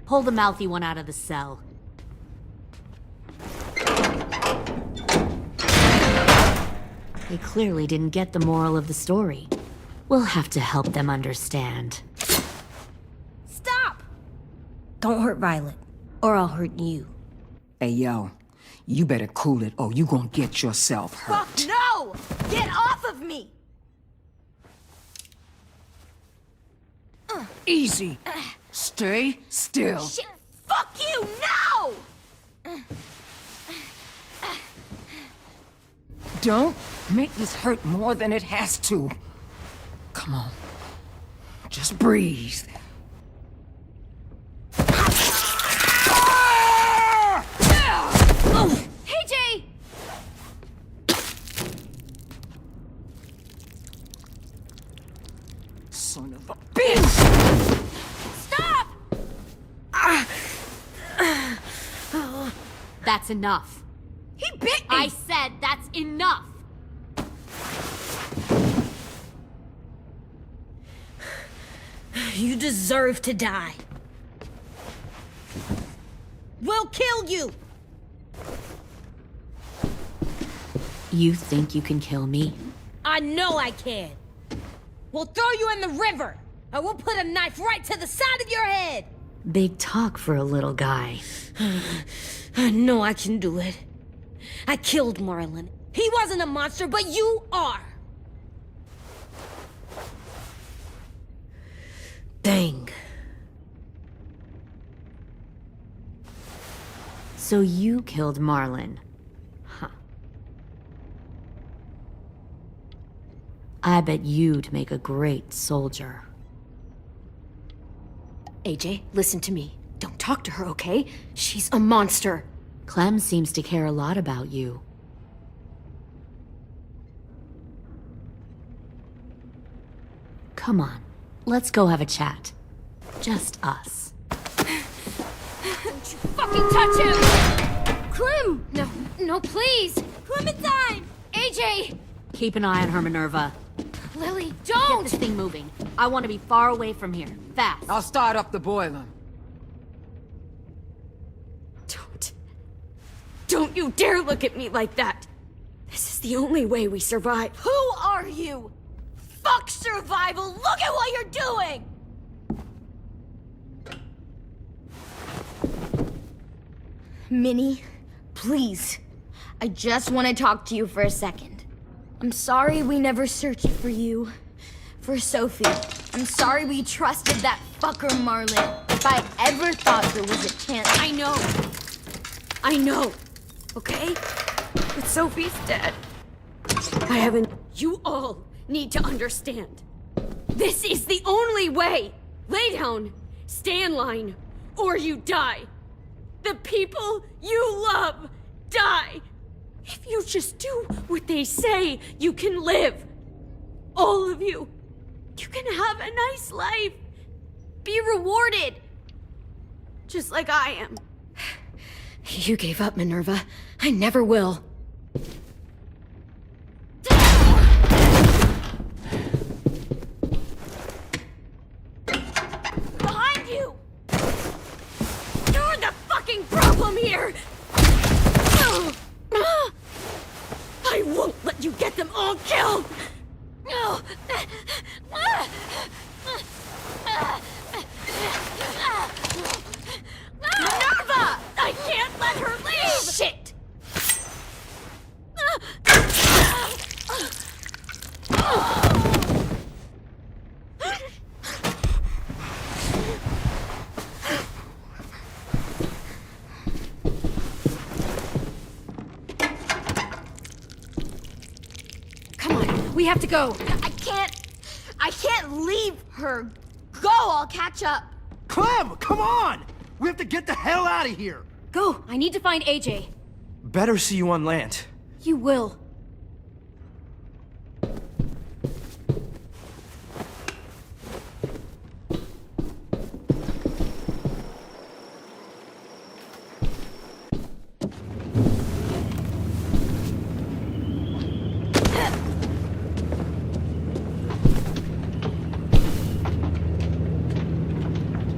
Pull the mouthy one out of the cell. They clearly didn't get the moral of the story. We'll have to help them understand. Stop! Don't hurt Violet, or I'll hurt you. Hey, yo. You better cool it, or you gonna get yourself hurt. Fuck no! Get off of me! Easy. Stay still. Shit! Fuck you! No! Don't make this hurt more than it has to. Come on. Just breathe. Hey, Jay! Son of a bitch! Stop! That's enough. He bit me! I said that's enough! You deserve to die. We'll kill you! You think you can kill me? I know I can. We'll throw you in the river, and we'll put a knife right to the side of your head. Big talk for a little guy. I know I can do it. I killed Marlon. He wasn't a monster, but you are. Dang. So you killed Marlon. I bet you'd make a great soldier. AJ, listen to me. Don't talk to her, okay? She's a monster. Clem seems to care a lot about you. Come on, let's go have a chat. Just us. Don't you fucking touch him! Clem! No, please! Clementine! AJ! Keep an eye on her, Minerva. Lily, Get don't! this thing moving. I want to be far away from here. Fast. I'll start up the boiler. Don't you dare look at me like that! This is the only way we survive. Who are you? Fuck survival! Look at what you're doing! Minnie, please. I just want to talk to you for a second. I'm sorry we never searched for you. For Sophie. I'm sorry we trusted that fucker Marlon. If I ever thought there was a chance... I know. Okay? But Sophie's dead. I haven't... You all need to understand. This is the only way! Lay down, stay in line, or you die. The people you love die. If you just do what they say, you can live. All of you. You can have a nice life. Be rewarded. Just like I am. You gave up, Minerva. I never will. Behind you! You're the fucking problem here! I won't let you get them all killed! Minerva! I can't let her leave! Shit! Come on, we have to go. I can't leave her. Go, I'll catch up. Clem, come on! We have to get the hell out of here! Go, I need to find AJ. Better see you on land. You will.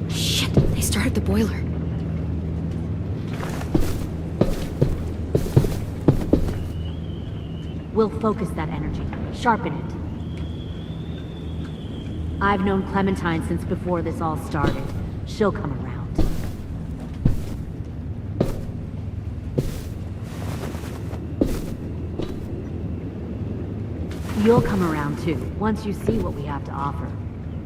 Shit, they started the boiler. We'll focus that energy, sharpen it. I've known Clementine since before this all started. She'll come around. You'll come around too, once you see what we have to offer.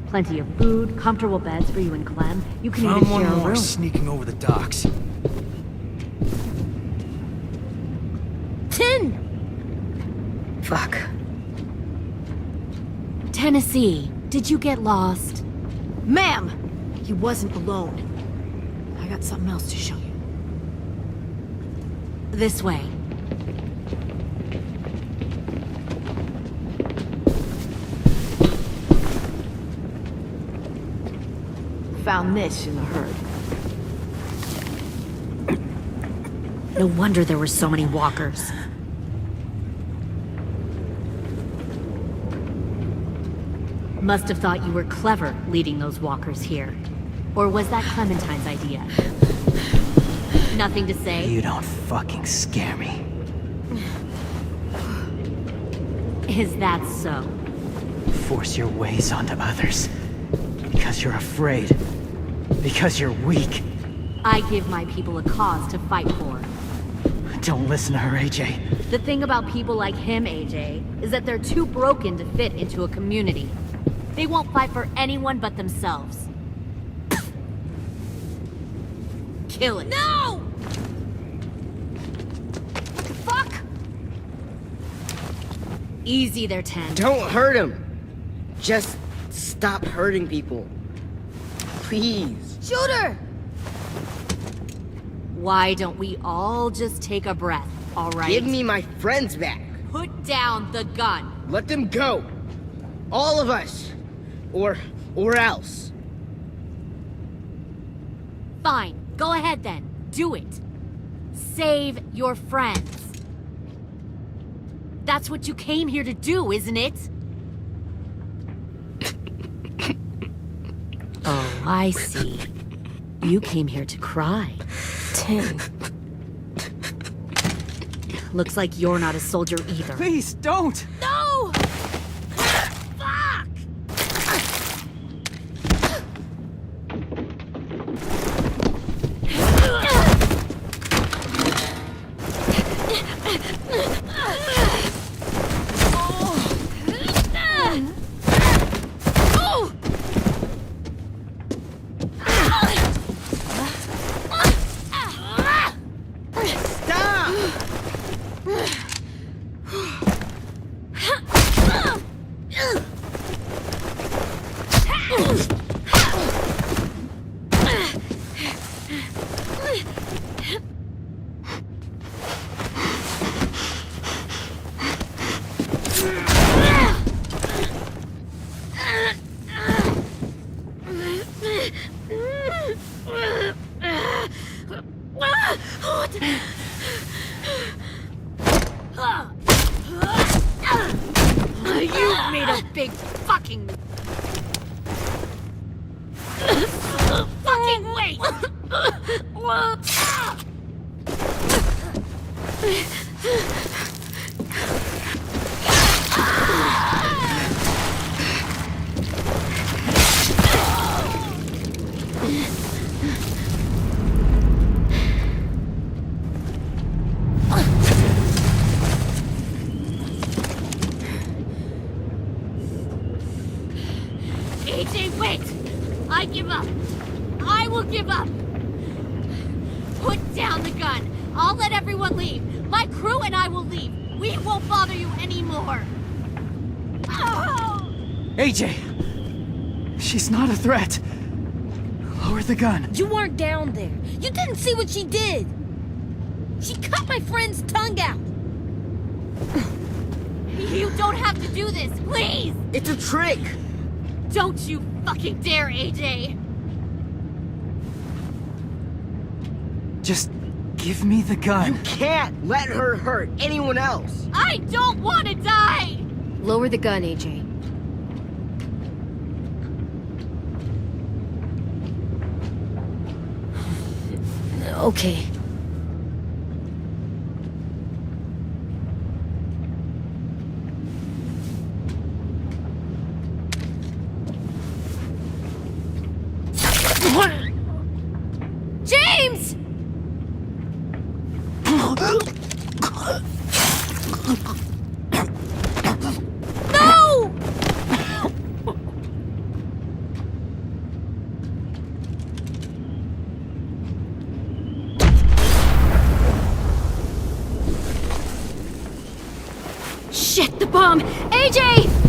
Plenty of food, comfortable beds for you and Clem. You can even share a room. Sneaking over the docks. Fuck. Tennessee, did you get lost? Ma'am! He wasn't alone. I got something else to show you. This way. Found this in the herd. No wonder there were so many walkers. Must have thought you were clever leading those walkers here. Or was that Clementine's idea? Nothing to say? You don't fucking scare me. Is that so? Force your ways onto others. Because you're afraid. Because you're weak. I give my people a cause to fight for. Don't listen to her, AJ. The thing about people like him, AJ, is that they're too broken to fit into a community. They won't fight for anyone but themselves. Kill it. No! What the fuck? Easy there, 10. Don't hurt him. Just stop hurting people. Please. Shoot her! Why don't we all just take a breath, all right? Give me my friends back. Put down the gun. Let them go. All of us. Or else. Fine, go ahead then. Do it. Save your friends. That's what you came here to do, isn't it? Oh, I see. You came here to cry. 10. Looks like you're not a soldier either. Please, don't! No! Fuck! You made a big fucking wait! AJ, wait! I give up. I will give up. Put down the gun. I'll let everyone leave. My crew and I will leave. We won't bother you anymore. Oh! AJ! She's not a threat. Lower the gun. You weren't down there. You didn't see what she did. She cut my friend's tongue out. You don't have to do this, please! It's a trick. Don't you fucking dare, AJ! Just give me the gun. You can't let her hurt anyone else. I don't want to die! Lower the gun, AJ. Okay. James! No! Shit, the bomb! AJ!